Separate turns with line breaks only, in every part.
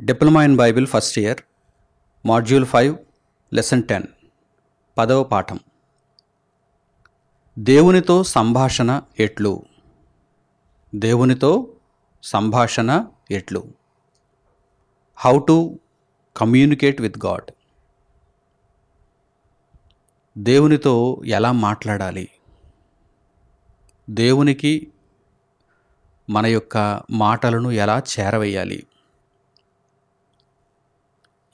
Diploma in Bible first year, module 5, lesson 10, 10వ పాఠం. దేవునితో సంభాషణ ఎట్లు? దేవునితో సంభాషణ ఎట్లు? How to communicate with God. దేవునితో ఎలా మాట్లాడాలి? దేవునికి మన యొక్క మాటలను ఎలా చేరవేయాలి?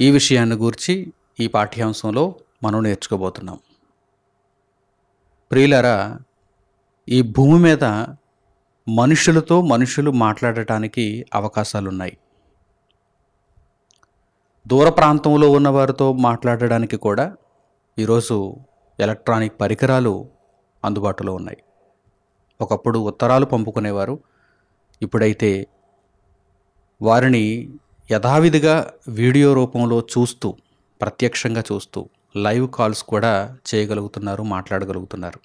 ఈ విషయాన్ని గురించి ఈ పాఠ్యాంశంలో మనం నేర్చుకోబోతున్నాం. ప్రియులారా, ఈ భూమి మీద మనుషులతో మనుషులు మాట్లాడటానికి అవకాశాలున్నాయి. దూర ప్రాంతంలో ఉన్నవారితో మాట్లాడడానికి కూడా ఈరోజు ఎలక్ట్రానిక్ పరికరాలు అందుబాటులో ఉన్నాయి. ఒకప్పుడు ఉత్తరాలు పంపుకునేవారు, ఇప్పుడైతే వారిని యథావిధిగా వీడియో రూపంలో చూస్తూ, ప్రత్యక్షంగా చూస్తూ లైవ్ కాల్స్ కూడా చేయగలుగుతున్నారు, మాట్లాడగలుగుతున్నారు.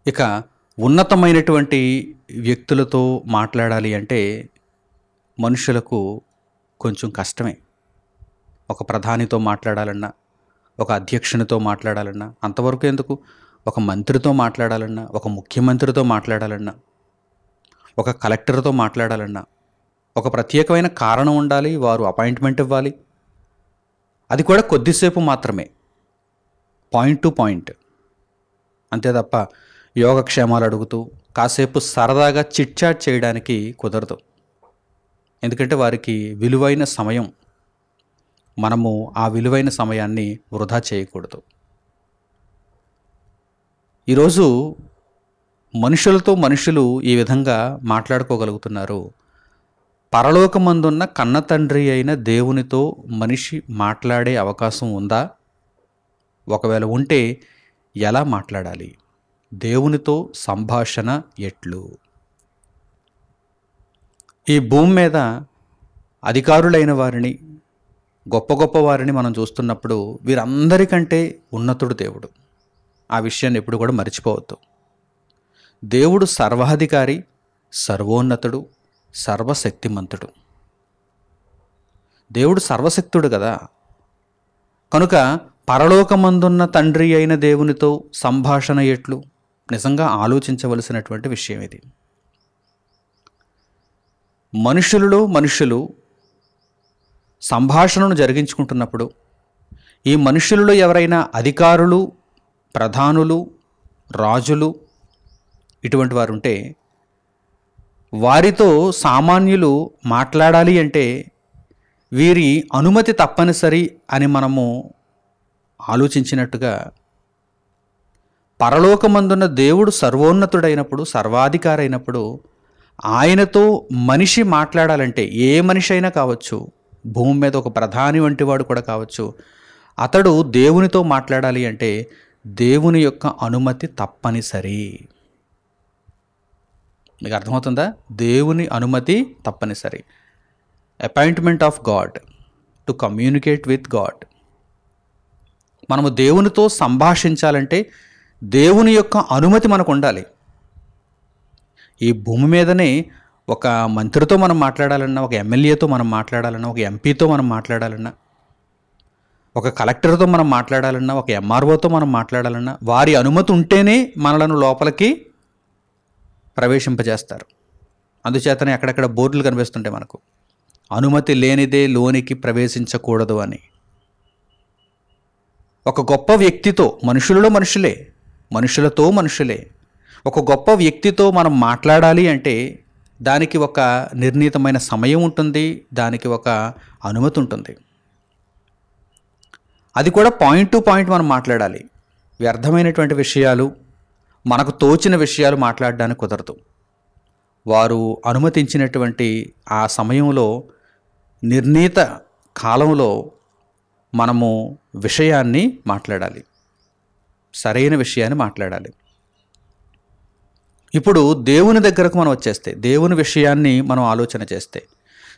ఇక ఉన్నతమైనటువంటి వ్యక్తులతో మాట్లాడాలి అంటే మనుషులకు కొంచెం కష్టమే. ఒక ప్రధానితో మాట్లాడాలన్నా, ఒక అధ్యక్షునితో మాట్లాడాలన్నా, అంతవరకు ఎందుకు, ఒక మంత్రితో మాట్లాడాలన్నా, ఒక ముఖ్యమంత్రితో మాట్లాడాలన్నా, ఒక కలెక్టర్తో మాట్లాడాలన్నా ఒక ప్రత్యేకమైన కారణం ఉండాలి. వారు అపాయింట్మెంట్ ఇవ్వాలి. అది కూడా కొద్దిసేపు మాత్రమే, పాయింట్ టు పాయింట్. అంతే తప్ప యోగక్షేమాలు అడుగుతూ కాసేపు సరదాగా చిట్ చాట్ చేయడానికి కుదరదు. ఎందుకంటే వారికి విలువైన సమయం. మనము ఆ విలువైన సమయాన్ని వృధా చేయకూడదు. ఈరోజు మనుషులతో మనుషులు ఈ విధంగా మాట్లాడుకోగలుగుతున్నారు. పరలోకమందున్న కన్న తండ్రి అయిన దేవునితో మనిషి మాట్లాడే అవకాశం ఉందా? ఒకవేళ ఉంటే ఎలా మాట్లాడాలి? దేవునితో సంభాషణ ఎట్లు? ఈ భూమి మీద అధికారులైన వారిని, గొప్ప గొప్ప వారిని మనం చూస్తున్నప్పుడు వీరందరికంటే ఉన్నతుడు దేవుడు. ఆ విషయాన్ని ఎప్పుడు కూడా మర్చిపోవద్దు. దేవుడు సర్వాధికారి, సర్వోన్నతుడు, సర్వశక్తిమంతుడు. దేవుడు సర్వశక్తుడు కదా. కనుక పరలోకమందున్న తండ్రి అయిన దేవునితో సంభాషణ ఎట్లు? నిజంగా ఆలోచించవలసినటువంటి విషయం ఇది. మనుషులలో మనుషులు సంభాషణను జరిగించుకుంటున్నప్పుడు ఈ మనుషులలో ఎవరైనా అధికారులు, ప్రధానులు, రాజులు ఇటువంటి వారు ఉంటే వారితో సామాన్యులు మాట్లాడాలి అంటే వీరి అనుమతి తప్పనిసరి అని మనము ఆలోచించినట్టుగా, పరలోకమందున్న దేవుడు సర్వోన్నతుడైనప్పుడు, సర్వాధికారి అయినప్పుడు ఆయనతో మనిషి మాట్లాడాలంటే, ఏ మనిషి అయినా కావచ్చు, భూమి మీద ఒక ప్రధాని వంటి వాడు కూడా కావచ్చు, అతడు దేవునితో మాట్లాడాలి అంటే దేవుని యొక్క అనుమతి తప్పనిసరి. మీకు అర్థమవుతుందా? దేవుని అనుమతి తప్పనిసరి. Appointment of God to communicate with God. మనము దేవునితో సంభాషించాలంటే దేవుని యొక్క అనుమతి మనకు ఉండాలి. ఈ భూమి మీదనే ఒక మంత్రితో మనం మాట్లాడాలన్నా, ఒక ఎమ్మెల్యేతో మనం మాట్లాడాలన్నా, ఒక ఎంపీతో మనం మాట్లాడాలన్నా, ఒక కలెక్టర్తో మనం మాట్లాడాలన్నా, ఒక ఎంఆర్ఓతో మనం మాట్లాడాలన్నా వారి అనుమతి ఉంటేనే మనలను లోపలికి ప్రవేశింపజేస్తారు. అందుచేతనే అక్కడక్కడ బోర్డులు కనిపిస్తుంటాయి మనకు, అనుమతి లేనిదే లోనికి ప్రవేశించకూడదు అని. ఒక గొప్ప వ్యక్తితో, మనుషులలో మనుషులే, మనుషులతో మనుషులే, ఒక గొప్ప వ్యక్తితో మనం మాట్లాడాలి అంటే దానికి ఒక నిర్ణీతమైన సమయం ఉంటుంది, దానికి ఒక అనుమతి ఉంటుంది. అది కూడా పాయింట్ టు పాయింట్ మనం మాట్లాడాలి. వ్యర్థమైనటువంటి విషయాలు, మనకు తోచిన విషయాలు మాట్లాడడానికి కుదరదు. వారు అనుమతించినటువంటి ఆ సమయంలో, నిర్ణీత కాలంలో మనము విషయాన్ని మాట్లాడాలి, సరైన విషయాన్ని మాట్లాడాలి. ఇప్పుడు దేవుని దగ్గరకు మనం వచ్చేస్తే, దేవుని విషయాన్ని మనం ఆలోచన చేస్తే,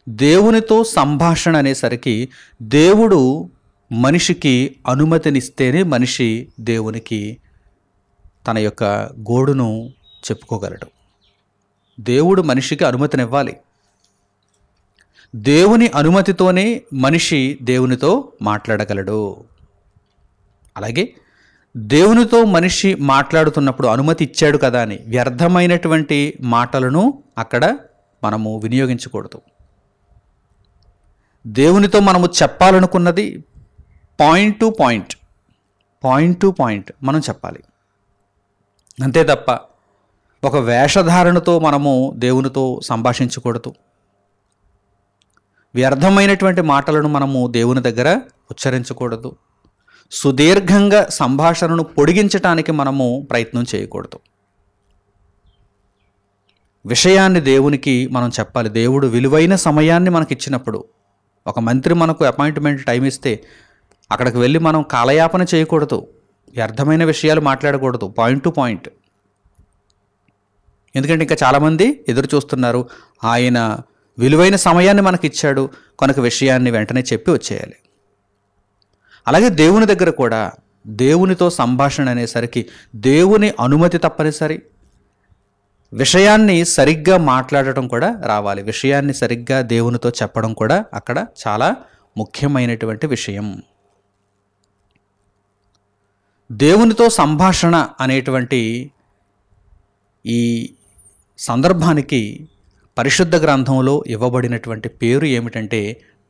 దేవునితో సంభాషణ అనేసరికి దేవుడు మనిషికి అనుమతినిస్తేనే మనిషి దేవునికి తన యొక్క గోడును చెప్పుకోగలడు. దేవుడు మనిషికి అనుమతినివ్వాలి. దేవుని అనుమతితోనే మనిషి దేవునితో మాట్లాడగలడు. అలాగే దేవునితో మనిషి మాట్లాడుతున్నప్పుడు అనుమతి ఇచ్చాడు కదా అని వ్యర్థమైనటువంటి మాటలను అక్కడ మనము వినియోగించకూడదు. దేవునితో మనము చెప్పాలనుకున్నది పాయింట్ టు పాయింట్ మనం చెప్పాలి. అంతే తప్ప ఒక వేషధారణతో మనము దేవునితో సంభాషించకూడదు. వ్యర్థమైనటువంటి మాటలను మనము దేవుని దగ్గర ఉచ్చరించకూడదు. సుదీర్ఘంగా సంభాషణను పొడిగించటానికి మనము ప్రయత్నం చేయకూడదు. విషయాన్ని దేవునికి మనం చెప్పాలి. దేవుడు విలువైన సమయాన్ని మనకి ఇచ్చినప్పుడు, ఒక మంత్రి మనకు అపాయింట్మెంట్ టైం ఇస్తే అక్కడికి వెళ్ళి మనం కాలయాపన చేయకూడదు. వ్యర్థమైన విషయాలు మాట్లాడకూడదు. Point to point. ఎందుకంటే ఇంకా చాలామంది ఎదురు చూస్తున్నారు. ఆయన విలువైన సమయాన్ని మనకి ఇచ్చాడు కనుక విషయాన్ని వెంటనే చెప్పి వచ్చేయాలి. అలాగే దేవుని దగ్గర కూడా దేవునితో సంభాషణ అనేసరికి దేవుని అనుమతి తప్పనిసరి. విషయాన్ని సరిగ్గా మాట్లాడటం కూడా రావాలి. విషయాన్ని సరిగ్గా దేవునితో చెప్పడం కూడా అక్కడ చాలా ముఖ్యమైనటువంటి విషయం. దేవునితో సంభాషణ అనేటువంటి ఈ సందర్భానికి పరిశుద్ధ గ్రంథంలో ఇవ్వబడినటువంటి పేరు ఏమిటంటే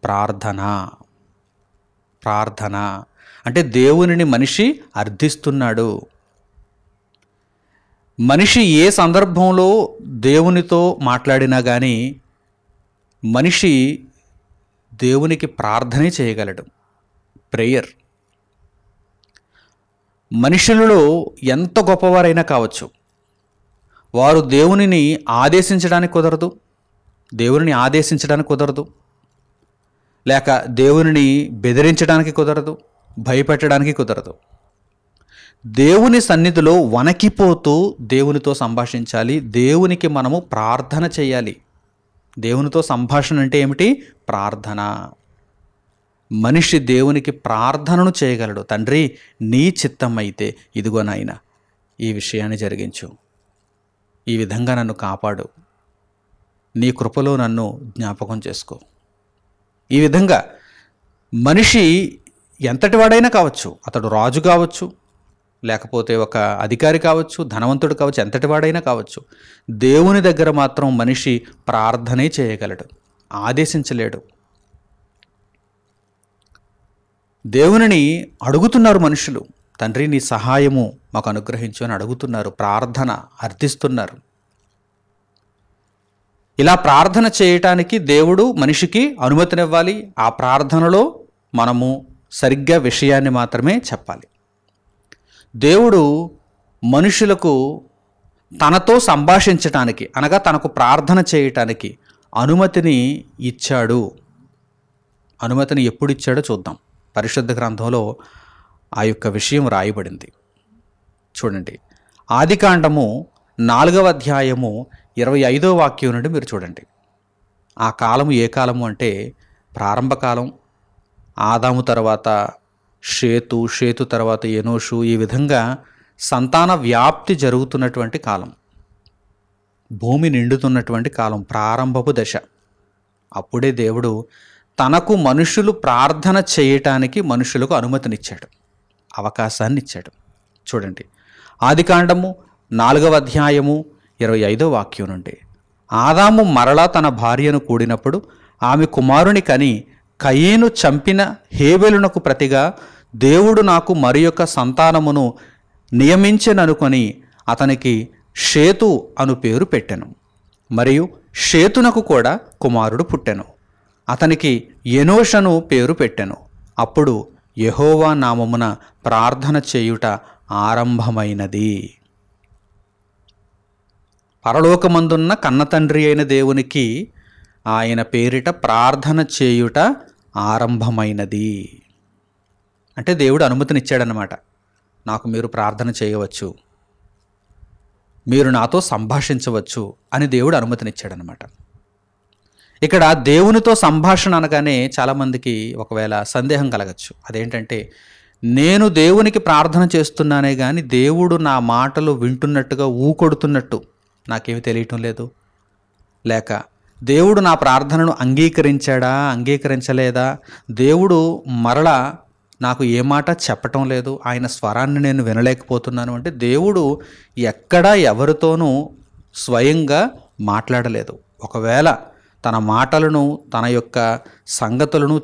ప్రార్థన. ప్రార్థన అంటే దేవునిని మనిషి అర్థిస్తున్నాడు. మనిషి ఏ సందర్భంలో దేవునితో మాట్లాడినా కానీ మనిషి దేవునికి ప్రార్థనే చేయగలడు. ప్రేయర్. మనుషులలో ఎంత గొప్పవారైనా కావచ్చు, వారు దేవునిని ఆదేశించడానికి కుదరదు, దేవునిని ఆదేశించడానికి కుదరదు, లేక దేవునిని బెదిరించడానికి కుదరదు, భయపెట్టడానికి కుదరదు. దేవుని సన్నిధిలో వణకిపోతూ దేవునితో సంభాషించాలి. దేవునికి మనము ప్రార్థన చేయాలి. దేవునితో సంభాషణ అంటే ఏమిటి? ప్రార్థన. మనిషి దేవునికి ప్రార్థనను చేయగలడు. తండ్రి, నీ చిత్తం అయితే ఇదిగో నాయనా ఈ విషయాన్ని జరిగించు, ఈ విధంగా నన్ను కాపాడు, నీ కృపలో నన్ను జ్ఞాపకం చేసుకో. ఈ విధంగా మనిషి ఎంతటి వాడైనా కావచ్చు, అతడు రాజు కావచ్చు, లేకపోతే ఒక అధికారి కావచ్చు, ధనవంతుడు కావచ్చు, ఎంతటి వాడైనా కావచ్చు, దేవుని దగ్గర మాత్రం మనిషి ప్రార్థనే చేయగలడు, ఆదేశించలేడు. దేవునిని అడుగుతున్నారు మనుషులు. తండ్రి, నీ సహాయము మాకు అనుగ్రహించు అని అడుగుతున్నారు, ప్రార్థన అర్థిస్తున్నారు. ఇలా ప్రార్థన చేయటానికి దేవుడు మనిషికి అనుమతినివ్వాలి. ఆ ప్రార్థనలో మనము సరిగ్గా విషయాన్ని మాత్రమే చెప్పాలి. దేవుడు మనుషులకు తనతో సంభాషించటానికి, అనగా తనకు ప్రార్థన చేయటానికి అనుమతిని ఇచ్చాడు. అనుమతిని ఎప్పుడు ఇచ్చాడో చూద్దాం. పరిశుద్ధ గ్రంథంలో ఆ యొక్క విషయం రాయబడింది. చూడండి, ఆదికాండము 4వ అధ్యాయము 25వ వాక్యం నుండి మీరు చూడండి. ఆ కాలము ఏ కాలము అంటే ప్రారంభకాలం. ఆదాము తర్వాత షేతు, షేతు తర్వాత ఎనోషు, ఈ విధంగా సంతాన వ్యాప్తి జరుగుతున్నటువంటి కాలం, భూమి నిండుతున్నటువంటి కాలం, ప్రారంభపు దశ. అప్పుడే దేవుడు తనకు మనుషులు ప్రార్థన చేయటానికి మనుషులకు అనుమతినిచ్చాడు, అవకాశాన్ని ఇచ్చాడు. చూడండి, ఆదికాండము 4వ అధ్యాయము 25వ వాక్యం నుండి. ఆదాము మరలా తన భార్యను కూడినప్పుడు ఆమె కుమారుని కని కయీను చంపిన హేబెలునకు ప్రతిగా దేవుడు నాకు మరి యొక్క సంతానమును నియమించెననుకొని అతనికి షేతు అను పేరు పెట్టెను. మరియు షేతునకు కూడా కుమారుడు పుట్టెను. అతనికి ఎనోషను పేరు పెట్టెను. అప్పుడు యెహోవా నామమున ప్రార్థన చేయుట ఆరంభమైనది. పరలోకమందున్న కన్నతండ్రి అయిన దేవునికి ఆయన పేరిట ప్రార్థన చేయుట ఆరంభమైనది. అంటే దేవుడు అనుమతినిచ్చాడనమాట. నాకు మీరు ప్రార్థన చేయవచ్చు, మీరు నాతో సంభాషించవచ్చు అని దేవుడు అనుమతినిచ్చాడనమాట. ఇక్కడ దేవునితో సంభాషణ అనగానే చాలామందికి ఒకవేళ సందేహం కలగచ్చు. అదేంటంటే, నేను దేవునికి ప్రార్థన చేస్తున్నానే కానీ దేవుడు నా మాటలు వింటున్నట్టుగా ఊకొడుతున్నట్టు నాకేమి తెలియటం లేదు, లేక దేవుడు నా ప్రార్థనను అంగీకరించాడా, అంగీకరించలేదా, దేవుడు మరలా నాకు ఏ మాట చెప్పటం లేదు, ఆయన స్వరాన్ని నేను వినలేకపోతున్నాను అంటే దేవుడు ఎక్కడా ఎవరితోనూ స్వయంగా మాట్లాడలేదు. ఒకవేళ తన మాటలను, తన యొక్క సంగతులను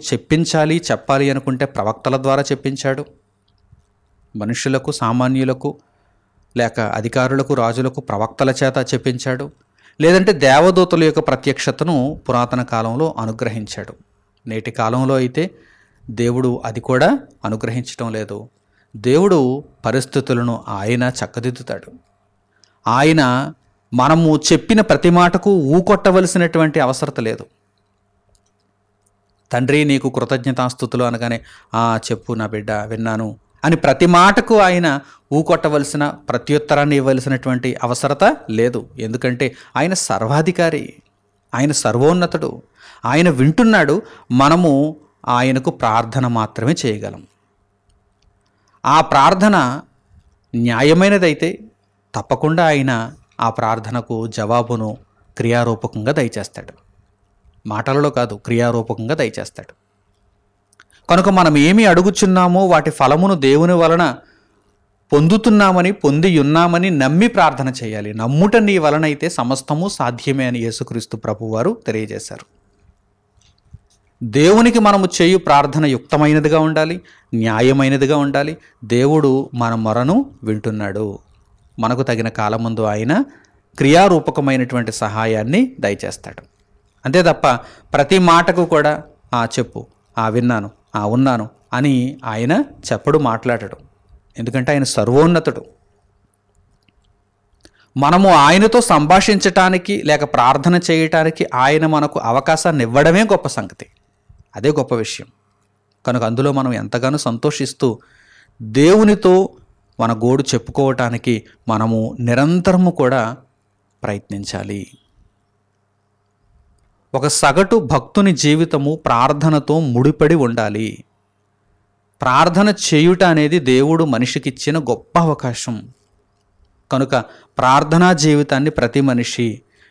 చెప్పాలి అనుకుంటే ప్రవక్తల ద్వారా చెప్పించాడు. మనుషులకు, సామాన్యులకు, లేక అధికారులకు, రాజులకు ప్రవక్తల చేత చెప్పించాడు. లేదంటే దేవదూతల యొక్క ప్రత్యక్షతను పురాతన కాలంలో అనుగ్రహించాడు. నేటి కాలంలో అయితే దేవుడు అది కూడా అనుగ్రహించటం లేదు. దేవుడు పరిస్థితులను ఆయన చక్కదిద్దుతాడు. ఆయన మనము చెప్పిన ప్రతి మాటకు ఊకొట్టవలసినటువంటి అవసరత లేదు. తండ్రి నీకు కృతజ్ఞతాస్తుతులు అనగానే చెప్పు నా బిడ్డ విన్నాను అని ప్రతి మాటకు ఆయన ఊకొట్టవలసిన, ప్రత్యుత్తరాన్ని ఇవ్వవలసినటువంటి అవసరత లేదు. ఎందుకంటే ఆయన సర్వాధికారి, ఆయన సర్వోన్నతుడు, ఆయన వింటున్నాడు. మనము ఆయనకు ప్రార్థన మాత్రమే చేయగలం. ఆ ప్రార్థన న్యాయమైనదైతే తప్పకుండా ఆయన ఆ ప్రార్థనకు జవాబును క్రియారూపకంగా దయచేస్తాడు. మాటలలో కాదు, క్రియారూపకంగా దయచేస్తాడు. కనుక మనం ఏమి అడుగుచున్నామో వాటి ఫలమును దేవుని వలన పొందుతున్నామని, పొంది ఉన్నామని నమ్మి ప్రార్థన చేయాలి. నమ్ముట నీ వలన అయితే సమస్తము సాధ్యమే అని యేసుక్రీస్తు ప్రభువారు తెలియజేశారు. దేవునికి మనము చేయు ప్రార్థన యుక్తమైనదిగా ఉండాలి, న్యాయమైనదిగా ఉండాలి. దేవుడు మన మొరను వింటున్నాడు. మనకు తగిన కాలమందు ఆయన క్రియారూపకమైనటువంటి సహాయాన్ని దయచేస్తాడు. అంతే తప్ప ప్రతి మాటకు కూడా చెప్పు, విన్నాను, ఉన్నాను అని ఆయన చెప్పడు, మాట్లాడడు. ఎందుకంటే ఆయన సర్వోన్నతుడు. మనము ఆయనతో సంభాషించటానికి లేక ప్రార్థన చేయటానికి ఆయన మనకు అవకాశాన్ని ఇవ్వడమే గొప్ప సంగతి. అదే గొప్ప విషయం. కనుక అందులో మనం ఎంతగానో సంతోషిస్తూ దేవునితో మన గోడు చెప్పుకోవటానికి మనము నిరంతరము కూడా ప్రయత్నించాలి. ఒక సగటు భక్తుని జీవితము ప్రార్థనతో ముడిపడి ఉండాలి. ప్రార్థన చేయుట అనేది దేవుడు మనిషికిచ్చిన గొప్ప అవకాశం. కనుక ప్రార్థనా జీవితాన్ని ప్రతి మనిషి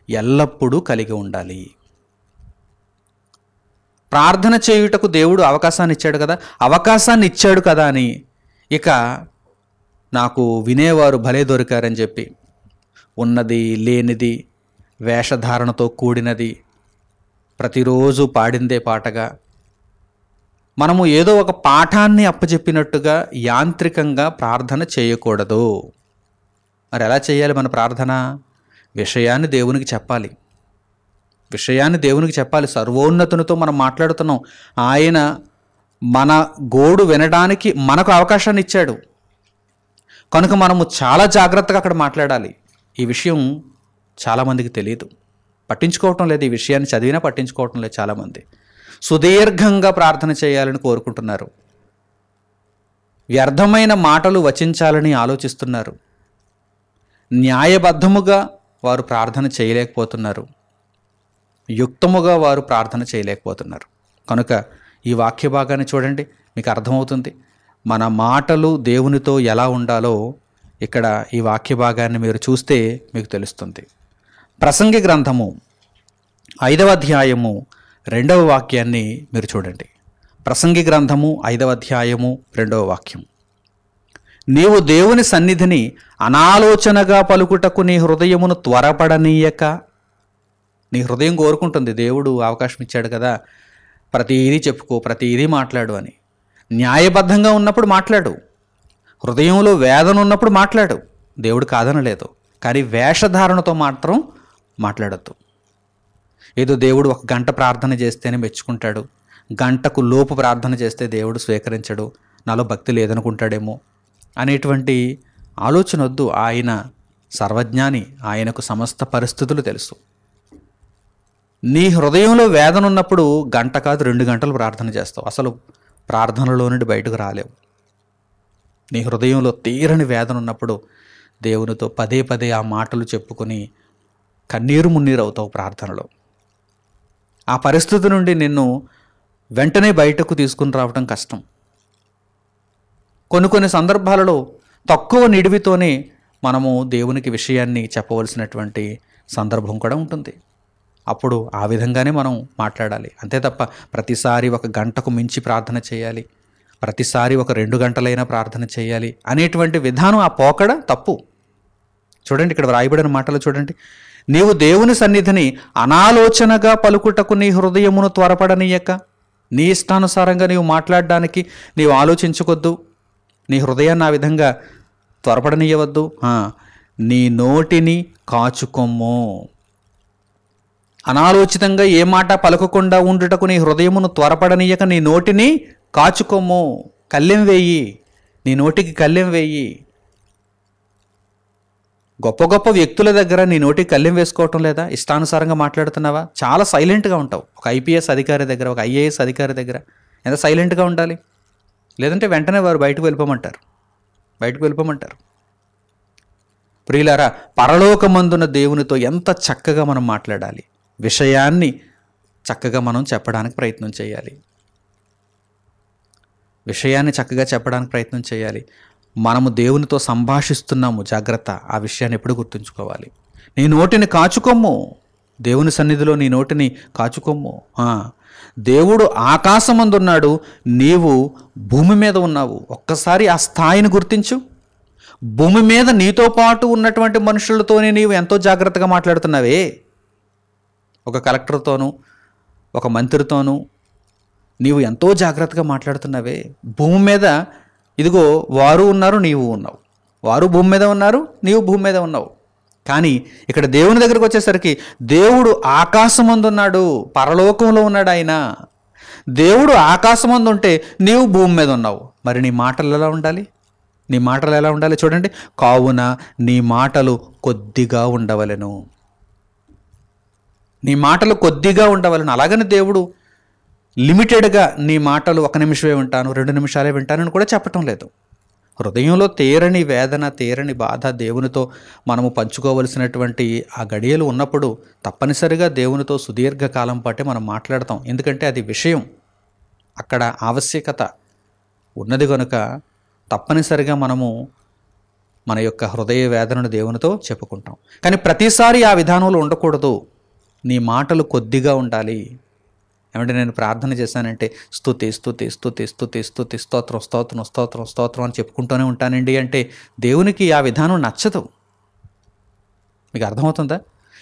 ఎల్లప్పుడూ కలిగి ఉండాలి. ప్రార్థన చేయుటకు దేవుడు అవకాశాన్ని ఇచ్చాడు కదా అని ఇక నాకు వినేవారు భలే దొరికారని చెప్పి ఉన్నది లేనిది, వేషధారణతో కూడినది, ప్రతిరోజు పాడిందే పాటగా మనము ఏదో ఒక పాఠాన్ని అప్పచెప్పినట్టుగా యాంత్రికంగా ప్రార్థన చేయకూడదు. మరి ఎలా చేయాలి మన ప్రార్థన? విషయాన్ని దేవునికి చెప్పాలి. సర్వోన్నతునితో మనం మాట్లాడుతున్నాం. ఆయన మన గోడు వినడానికి మనకు అవకాశాన్ని ఇచ్చాడు. కనుక మనము చాలా జాగ్రత్తగా అక్కడ మాట్లాడాలి. ఈ విషయం చాలామందికి తెలియదు, పట్టించుకోవటం లేదు. ఈ విషయాన్ని చదివినా పట్టించుకోవటం లేదు. చాలామంది సుదీర్ఘంగా ప్రార్థన చేయాలని కోరుకుంటున్నారు, వ్యర్థమైన మాటలు వచించాలని ఆలోచిస్తున్నారు, న్యాయబద్ధముగా వారు ప్రార్థన చేయలేకపోతున్నారు, యుక్తముగా వారు ప్రార్థన చేయలేకపోతున్నారు. కనుక ఈ వాక్య భాగాన్ని చూడండి, మీకు అర్థమవుతుంది మన మాటలు దేవునితో ఎలా ఉండాలో. ఇక్కడ ఈ వాక్య భాగాన్ని మీరు చూస్తే మీకు తెలుస్తుంది. ప్రసంగి గ్రంథము 5వ అధ్యాయము 2వ వాక్యాన్ని మీరు చూడండి. ప్రసంగి గ్రంథము 5వ అధ్యాయము 2వ వాక్యం. నీవు దేవుని సన్నిధిని అనాలోచనగా పలుకుటకు నీ హృదయమును త్వరపడనీయక. నీ హృదయం కోరుకుంటుంది, దేవుడు అవకాశం ఇచ్చాడు కదా, ప్రతిదీ చెప్పుకో, ప్రతిదీ మాట్లాడు అని. న్యాయబద్ధంగా ఉన్నప్పుడు మాట్లాడు, హృదయంలో వేదన ఉన్నప్పుడు మాట్లాడు, దేవుడు కాదనలేదు. కానీ వేషధారణతో మాత్రం మాట్లాడద్దు. ఏదో దేవుడు 1 గంట ప్రార్థన చేస్తేనే మెచ్చుకుంటాడు, గంటకు లోపు ప్రార్థన చేస్తే దేవుడు స్వీకరించడు, నాలో భక్తి లేదనుకుంటాడేమో అనేటువంటి ఆలోచన వద్దు. ఆయన సర్వజ్ఞాని, ఆయనకు సమస్త పరిస్థితులు తెలుసు. నీ హృదయంలో వేదన ఉన్నప్పుడు గంట కాదు 2 గంటలు ప్రార్థన చేస్తావు, అసలు ప్రార్థనలో నుండి బయటకు రాలేవు. నీ హృదయంలో తీరని వేదన ఉన్నప్పుడు దేవునితో పదే పదే ఆ మాటలు చెప్పుకొని కన్నీరు మున్నీరు అవుతావు ప్రార్థనలో. ఆ పరిస్థితి నుండి నిన్ను వెంటనే బయటకు తీసుకుని రావడం కష్టం. కొన్ని సందర్భాలలో తక్కువ నిడివితోనే మనము దేవునికి విషయాన్ని చెప్పవలసినటువంటి సందర్భం కూడా ఉంటుంది. అప్పుడు ఆ విధంగానే మనం మాట్లాడాలి. అంతే తప్ప ప్రతిసారి 1 గంటకు మించి ప్రార్థన చేయాలి, ప్రతిసారి 2 గంటలైనా ప్రార్థన చేయాలి అనేటువంటి విధానం, ఆ పోకడ తప్పు. చూడండి, ఇక్కడ వ్రాయబడిన మాటలు చూడండి. నీవు దేవుని సన్నిధిని అనాలోచనగా పలుకుటకు నీ హృదయమును త్వరపడనీయక, నీ ఇష్టానుసారంగా నీవు మాట్లాడడానికి నీవు ఆలోచించుకొద్దు, నీ హృదయాన్ని ఆ విధంగా త్వరపడనీయవద్దు. నీ నోటిని కాచుకొమ్ము. అనాలోచితంగా ఏ మాట పలకకుండా ఉండుటకు నీ హృదయమును త్వరపడనీయక నీ నోటిని కాచుకొమ్ము. కళ్ళెం వేయి, నీ నోటికి కళ్ళెం వేయి. గొప్ప గొప్ప వ్యక్తుల దగ్గర నీ నోటికి కళ్ళెం వేసుకోవటం లేదా? ఇష్టానుసారంగా మాట్లాడుతున్నావా? చాలా సైలెంట్గా ఉంటావు. ఒక ఐపీఎస్ అధికారి దగ్గర, ఒక ఐఏఎస్ అధికారి దగ్గర ఎంత సైలెంట్గా ఉండాలి? లేదంటే వెంటనే వారు బయటకు వెళ్ళిపోమంటారు. ప్రియులారా, పరలోకమందున దేవునితో ఎంత చక్కగా మనం మాట్లాడాలి, విషయాన్ని చక్కగా మనం చెప్పడానికి ప్రయత్నం చేయాలి. మనము దేవునితో సంభాషిస్తున్నాము, జాగ్రత్త. ఆ విషయాన్ని ఎప్పుడు గుర్తుంచుకోవాలి. నీ నోటిని కాచుకొమ్ము, దేవుని సన్నిధిలో నీ నోటిని కాచుకొమ్ము. దేవుడు ఆకాశమందున్నాడు, నీవు భూమి మీద ఉన్నావు. ఒక్కసారి ఆ స్థాయిని గుర్తించు. భూమి మీద నీతో పాటు ఉన్నటువంటి మనుషులతోనే నీవు ఎంతో జాగ్రత్తగా మాట్లాడుతున్నావే. ఒక కలెక్టర్తోనూ, ఒక మంత్రితోనూ నీవు ఎంతో జాగ్రత్తగా మాట్లాడుతున్నావే. భూమి మీద ఇదిగో వారు ఉన్నారు, నీవు ఉన్నావు. వారు భూమి మీద ఉన్నారు, నీవు భూమి మీద ఉన్నావు. కానీ ఇక్కడ దేవుని దగ్గరకు వచ్చేసరికి దేవుడు ఆకాశమందున్నాడు, పరలోకంలో ఉన్నాడు ఆయన. దేవుడు ఆకాశమందు ఉంటే నీవు భూమి మీద ఉన్నావు. మరి నీ మాటలు ఎలా ఉండాలి? చూడండి, కావున నీ మాటలు కొద్దిగా ఉండవలెను. అలాగని దేవుడు లిమిటెడ్గా నీ మాటలు 1 నిమిషమే వింటాను, 2 నిమిషాలే వింటానని కూడా చెప్పటం లేదు. హృదయంలో తీరని వేదన, తీరని బాధ దేవునితో మనము పంచుకోవలసినటువంటి ఆ గడియలు ఉన్నప్పుడు తప్పనిసరిగా దేవునితో సుదీర్ఘకాలం పాటే మనం మాట్లాడతాం. ఎందుకంటే అది విషయం, అక్కడ ఆవశ్యకత ఉన్నది కనుక తప్పనిసరిగా మనము మన యొక్క హృదయ వేదనను దేవునితో చెప్పుకుంటాం. కానీ ప్రతిసారి ఆ విధానంలో ఉండకూడదు. నీ మాటలు కొద్దిగా ఉండాలి. ఏమంటే నేను ప్రార్థన చేశానంటే స్తుతి స్తోత్రం అని చెప్పుకుంటూనే ఉంటానండి అంటే దేవునికి ఆ విధానం నచ్చదు. మీకు అర్థమవుతుందా?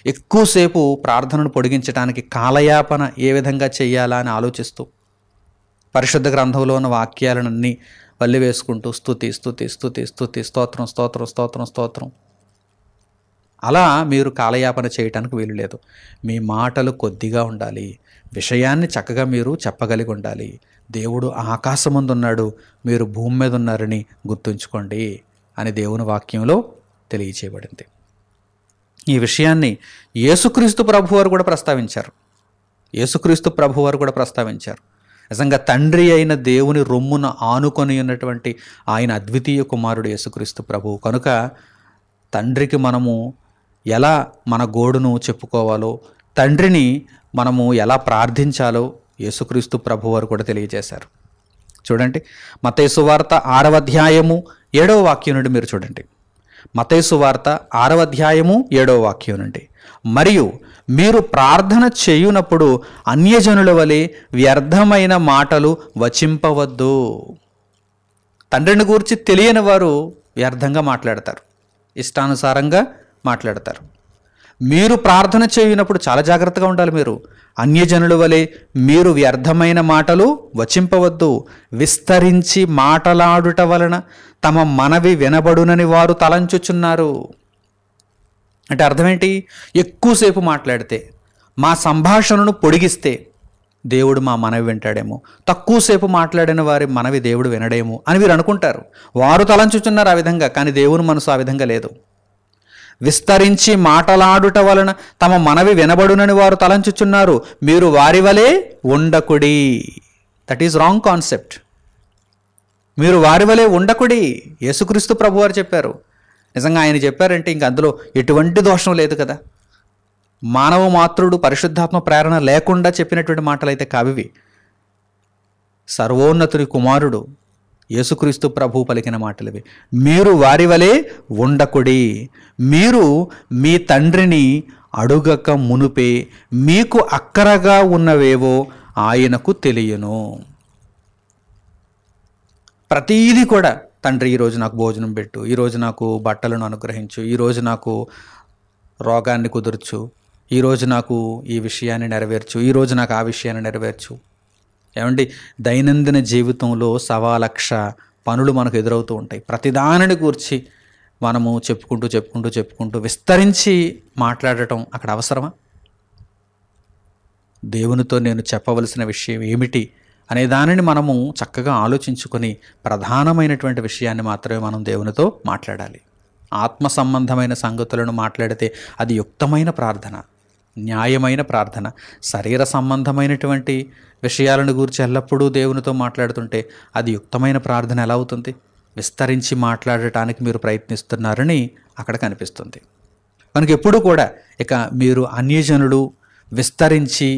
ఎక్కువసేపు ప్రార్థనను పొడిగించడానికి కాలయాపన ఏ విధంగా చేయాలా అని ఆలోచిస్తూ పరిశుద్ధ గ్రంథంలో ఉన్న వాక్యాలన్నీ వల్లి వేసుకుంటూ స్తుతి స్తోత్రం అలా మీరు కాలయాపన చేయటానికి వీలు లేదు. మీ మాటలు కొద్దిగా ఉండాలి, విషయాన్ని చక్కగా మీరు చెప్పగలిగి ఉండాలి. దేవుడు ఆకాశమందున్నాడు, మీరు భూమి మీద ఉన్నారని గుర్తుంచుకోండి అని దేవుని వాక్యంలో తెలియచేయబడింది. ఈ విషయాన్ని యేసుక్రీస్తు ప్రభువారు కూడా ప్రస్తావించారు. నిజంగా తండ్రి అయిన దేవుని రొమ్మున ఆనుకొని ఉన్నటువంటి ఆయన అద్వితీయ కుమారుడు యేసుక్రీస్తు ప్రభువు కనుక తండ్రికి మనము ఎలా మన గోడును చెప్పుకోవాలో, తండ్రిని మనము ఎలా ప్రార్థించాలో యేసుక్రీస్తు ప్రభువారు కూడా తెలియజేశారు. చూడండి, మత్తయి సువార్త 6వ అధ్యాయము 7వ వాక్యం నుండి మీరు చూడండి. మత్తయి సువార్త 6వ అధ్యాయము 7వ వాక్యం నుండి, మరియు మీరు ప్రార్థన చేయునప్పుడు అన్యజనుల వలె వ్యర్థమైన మాటలు వచింపవద్దు. తండ్రిని గూర్చి తెలియని వారు వ్యర్థంగా మాట్లాడతారు, ఇష్టానుసారంగా మాట్లాడతారు. మీరు ప్రార్థన చేయునప్పుడు చాలా జాగ్రత్తగా ఉండాలి. మీరు అన్యజనుల వలె మీరు వ్యర్థమైన మాటలు వచింపవద్దు. విస్తరించి మాటలాడుట వలన తమ మనవి వినబడునని వారు తలంచుచున్నారు. అంటే అర్థమేంటి? ఎక్కువసేపు మాట్లాడితే, మా సంభాషణను పొడిగిస్తే దేవుడు మా మనవి వింటాడేమో, తక్కువసేపు మాట్లాడిన వారి మనవి దేవుడు వినడేమో అని వీరు అనుకుంటారు. వారు తలంచుచున్నారు ఆ విధంగా, కానీ దేవుని మనసు ఆ విధంగా లేదు. విస్తరించి మాటలాడుట వలన తమ మనవి వినబడునని వారు తలంచుచున్నారు, మీరు వారి వలె ఉండకుడి. That is wrong concept. మీరు వారి వలె ఉండకుడి. యేసుక్రీస్తు ప్రభువారు చెప్పారు. నిజంగా ఆయన చెప్పారంటే ఇంక అందులో ఎటువంటి దోషం లేదు కదా. మానవ మాతృడు పరిశుద్ధాత్మ ప్రేరణ లేకుండా చెప్పినటువంటి మాటలైతే కావివి. సర్వోన్నతుని కుమారుడు యేసుక్రీస్తు ప్రభు పలికిన మాటలవి. మీరు వారి వలె ఉండకుడి, మీరు మీ తండ్రిని అడుగక మునుపే మీకు అక్కరగా ఉన్నవేవో ఆయనకు తెలియను. ప్రతీది కూడా, తండ్రి ఈరోజు నాకు భోజనం పెట్టు, ఈరోజు నాకు బట్టలను అనుగ్రహించు, ఈరోజు నాకు రోగాన్ని కుదుర్చు, ఈరోజు నాకు ఈ విషయాన్ని నెరవేర్చు, ఈరోజు నాకు ఆ విషయాన్ని నెరవేర్చు. ఏమండి, దైనందిన జీవితంలో 1,00,000 పనులు మనకు ఎదురవుతూ ఉంటాయి. ప్రతిదానిని గూర్చి మనము చెప్పుకుంటూ విస్తరించి మాట్లాడటం అక్కడ అవసరమా? దేవునితో నేను చెప్పవలసిన విషయం ఏమిటి అనే దానిని మనము చక్కగా ఆలోచించుకొని ప్రధానమైనటువంటి విషయాన్ని మాత్రమే మనం దేవునితో మాట్లాడాలి. ఆత్మ సంబంధమైన సంగతులను మాట్లాడితే అది యుక్తమైన ప్రార్థన, న్యాయమైన ప్రార్థన. శరీర సంబంధమైనటువంటి విషయాలను గురించి ఎల్లప్పుడూ దేవునితో మాట్లాడుతుంటే అది యుక్తమైన ప్రార్థన ఎలా అవుతుంది? విస్తరించి మాట్లాడటానికి మీరు ప్రయత్నిస్తున్నారని అక్కడ కనిపిస్తుంది. మనకి ఎప్పుడు కూడా ఇక మీరు అన్యజనులు విస్తరించి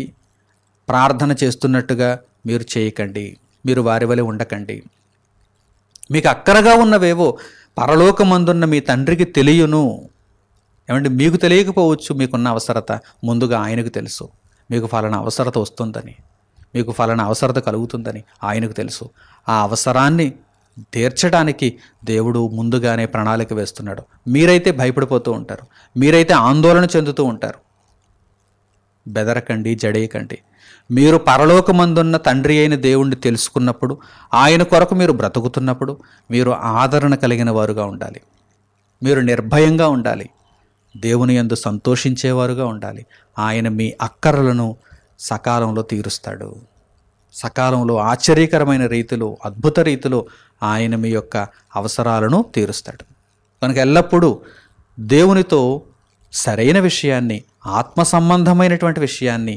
ప్రార్థన చేస్తున్నట్టుగా మీరు చేయకండి, మీరు వారి వలె ఉండకండి. మీకు అక్కరగా ఉన్నవేవో పరలోకమందున్న మీ తండ్రికి తెలియను. ఏమంటే, మీకు తెలియకపోవచ్చు మీకున్న అవసరత, ముందుగా ఆయనకు తెలుసు. మీకు ఫలానా అవసరత వస్తుందని, మీకు ఫలానా అవసరత కలుగుతుందని ఆయనకు తెలుసు. ఆ అవసరాన్ని తీర్చడానికి దేవుడు ముందుగానే ప్రణాళిక వేస్తున్నాడు. మీరైతే భయపడిపోతూ ఉంటారు, మీరైతే ఆందోళన చెందుతూ ఉంటారు. బెదరకండి, జడేయకండి. మీరు పరలోకమందున్న తండ్రి అయిన దేవుణ్ణి తెలుసుకున్నప్పుడు, ఆయన కొరకు మీరు బ్రతుకుతున్నప్పుడు మీరు ఆదరణ కలిగిన వారుగా ఉండాలి. మీరు నిర్భయంగా ఉండాలి. దేవుని యందు సంతోషించేవారుగా ఉండాలి. ఆయన మీ అక్కరలను సకాలంలో తీరుస్తాడు. సకాలంలో ఆశ్చర్యకరమైన రీతిలో, అద్భుత రీతిలో ఆయన మీ యొక్క అవసరాలను తీరుస్తాడు. కనుక ఎల్లప్పుడూ దేవునితో సరైన విషయాన్ని, ఆత్మ సంబంధమైనటువంటి విషయాన్ని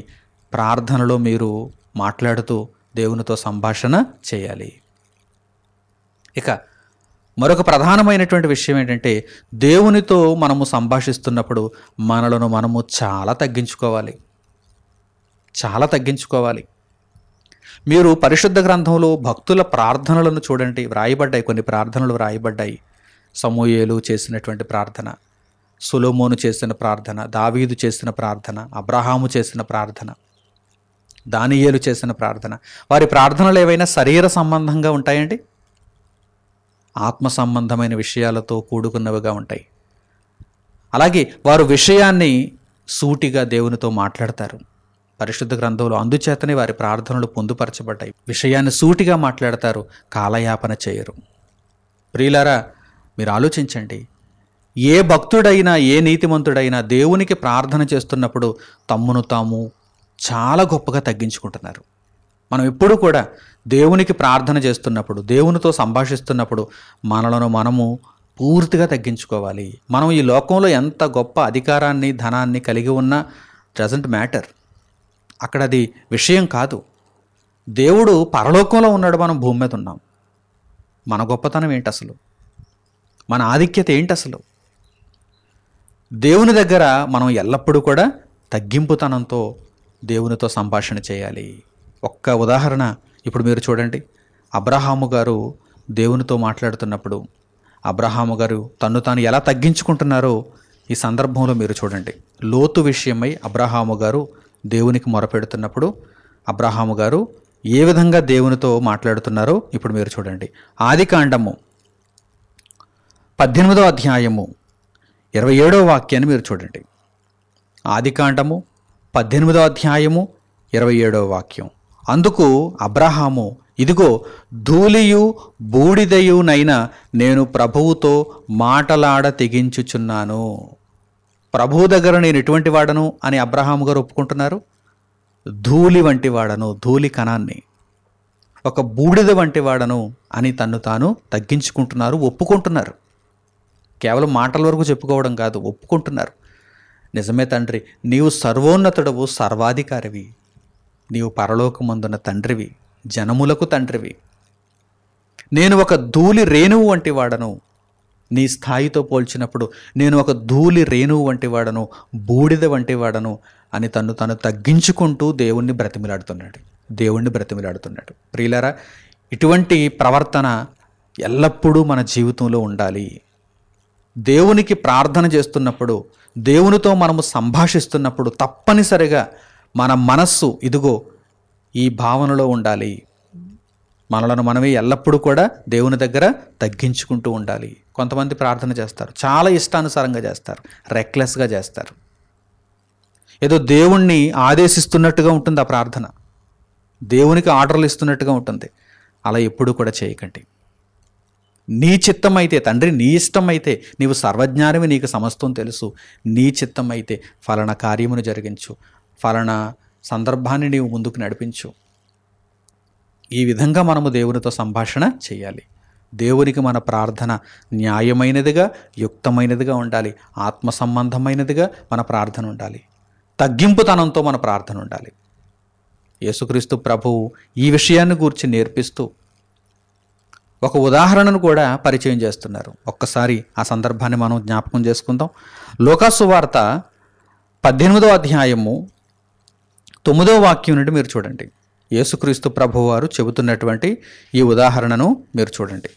ప్రార్థనలో మీరు మాట్లాడుతూ దేవునితో సంభాషణ చేయాలి. ఇక మరొక ప్రధానమైనటువంటి విషయం ఏంటంటే, దేవునితో మనము సంభాషిస్తున్నప్పుడు మనలను మనము చాలా తగ్గించుకోవాలి. మీరు పరిశుద్ధ గ్రంథంలో భక్తుల ప్రార్థనలను చూడండి, వ్రాయబడ్డాయి. కొన్ని ప్రార్థనలు వ్రాయబడ్డాయి. సమూయేలు చేసినటువంటి ప్రార్థన, సొలొమోను చేసిన ప్రార్థన, దావీదు చేసిన ప్రార్థన, అబ్రహాము చేసిన ప్రార్థన, దానియేలు చేసిన ప్రార్థన. వారి ప్రార్థనలు ఏవైనా శరీర సంబంధంగా ఉంటాయండి? ఆత్మ సంబంధమైన విషయాలతో కూడుకున్నవిగా ఉంటాయి. అలాగే వారు విషయాన్ని సూటిగా దేవునితో మాట్లాడతారు పరిశుద్ధ గ్రంథంలో. అందుచేతనే వారి ప్రార్థనలు పొందుపరచబడ్డాయి. విషయాన్ని సూటిగా మాట్లాడతారు, కాలయాపన చేయరు. ప్రియులారా, మీరు ఆలోచించండి. ఏ భక్తుడైనా, ఏ నీతిమంతుడైనా దేవునికి ప్రార్థన చేస్తున్నప్పుడు తమ్మును తాము చాలా గొప్పగా తగ్గించుకుంటున్నారు. మనం ఎప్పుడు కూడా దేవునికి ప్రార్థన చేస్తున్నప్పుడు, దేవునితో సంభాషిస్తున్నప్పుడు మనలను మనము పూర్తిగా తగ్గించుకోవాలి. మనం ఈ లోకంలో ఎంత గొప్ప అధికారాన్ని, ధనాన్ని కలిగి ఉన్నా డజంట్ మ్యాటర్. అక్కడ అది విషయం కాదు. దేవుడు పరలోకంలో ఉన్నాడు, మనం భూమి మీద ఉన్నాం. మన గొప్పతనం ఏంటి అసలు? మన ఆధిక్యత ఏంటి అసలు? దేవుని దగ్గర మనం ఎల్లప్పుడూ కూడా తగ్గింపుతనంతో దేవునితో సంభాషణ చేయాలి. ఒక్క ఉదాహరణ ఇప్పుడు మీరు చూడండి. అబ్రహాము గారు దేవునితో మాట్లాడుతున్నప్పుడు అబ్రహాము గారు తన్ను తాను ఎలా తగ్గించుకుంటున్నారో ఈ సందర్భంలో మీరు చూడండి. లోతు విషయమై అబ్రహాము గారు దేవునికి మొరపెడుతున్నప్పుడు అబ్రహాము గారు ఏ విధంగా దేవునితో మాట్లాడుతున్నారో ఇప్పుడు మీరు చూడండి. ఆదికాండము 18వ అధ్యాయము 27వ వాక్యాన్ని మీరు చూడండి. ఆదికాండము 18వ అధ్యాయము 27వ వాక్యం. అందుకు అబ్రహాము, ఇదిగో ధూళియు బూడిదయునైనా నేను ప్రభువుతో మాటలాడ తెగించుచున్నాను. ప్రభువు దగ్గర నేను ఎటువంటి వాడను అని అబ్రహాము గారు ఒప్పుకుంటున్నారు. ధూళి వంటి వాడను, ధూళి కణాన్ని, ఒక బూడిద వంటి వాడను అని తన్ను తాను తగ్గించుకుంటున్నారు, ఒప్పుకుంటున్నారు. కేవలం మాటల వరకు చెప్పుకోవడం కాదు, ఒప్పుకుంటున్నారు. నిజమే తండ్రి, నీవు సర్వోన్నతుడవు, సర్వాధికారివి, నీవు పరలోకమందున్న తండ్రివి, జనములకు తండ్రివి. నేను ఒక ధూళి రేణువు వంటి వాడను. నీ స్థాయితో పోల్చినప్పుడు నేను ఒక ధూళి రేణువు వంటి వాడను, బూడిద వంటి వాడను అని తను తను తగ్గించుకుంటూ దేవుణ్ణి బ్రతిమిలాడుతున్నాడు. ప్రియులారా, ఇటువంటి ప్రవర్తన ఎల్లప్పుడూ మన జీవితంలో ఉండాలి. దేవునికి ప్రార్థన చేస్తున్నప్పుడు, దేవునితో మనము సంభాషిస్తున్నప్పుడు తప్పనిసరిగా మన మనస్సు ఇదిగో ఈ భావనలో ఉండాలి. మనలను మనమే ఎల్లప్పుడూ కూడా దేవుని దగ్గర తగ్గించుకుంటూ ఉండాలి. కొంతమంది ప్రార్థన చేస్తారు, చాలా ఇష్టానుసారంగా చేస్తారు, రెక్లెస్గా చేస్తారు. ఏదో దేవుణ్ణి ఆదేశిస్తున్నట్టుగా ఉంటుంది ఆ ప్రార్థన, దేవునికి ఆర్డర్లు ఇస్తున్నట్టుగా ఉంటుంది. అలా ఎప్పుడూ కూడా చేయకండి. నీ చిత్తం అయితే తండ్రి, నీ ఇష్టం అయితే, నీవు సర్వజ్ఞానివి, నీకు సమస్తం తెలుసు, నీ చిత్తం అయితే ఫలానా కార్యమును జరిగించు, ఫలానా సందర్భాన్ని నీవు ముందుకు నడిపించు. ఈ విధంగా మనము దేవునితో సంభాషణ చేయాలి. దేవునికి మన ప్రార్థన న్యాయమైనదిగా, యుక్తమైనదిగా ఉండాలి. ఆత్మ సంబంధమైనదిగా మన ప్రార్థన ఉండాలి. తగ్గింపుతనంతో మన ప్రార్థన ఉండాలి. యేసుక్రీస్తు ప్రభువు ఈ విషయాన్ని గూర్చి నేర్పిస్తూ ఒక ఉదాహరణను కూడా పరిచయం చేస్తున్నారు. ఒక్కసారి ఆ సందర్భాన్ని మనం జ్ఞాపకం చేసుకుందాం. లూకాసు వార్త 18వ అధ్యాయము 9వ వాక్యం నుండి మీరు చూడండి. యేసుక్రీస్తు ప్రభువు వారు చెబుతున్నటువంటి ఈ ఉదాహరణను మీరు చూడండి.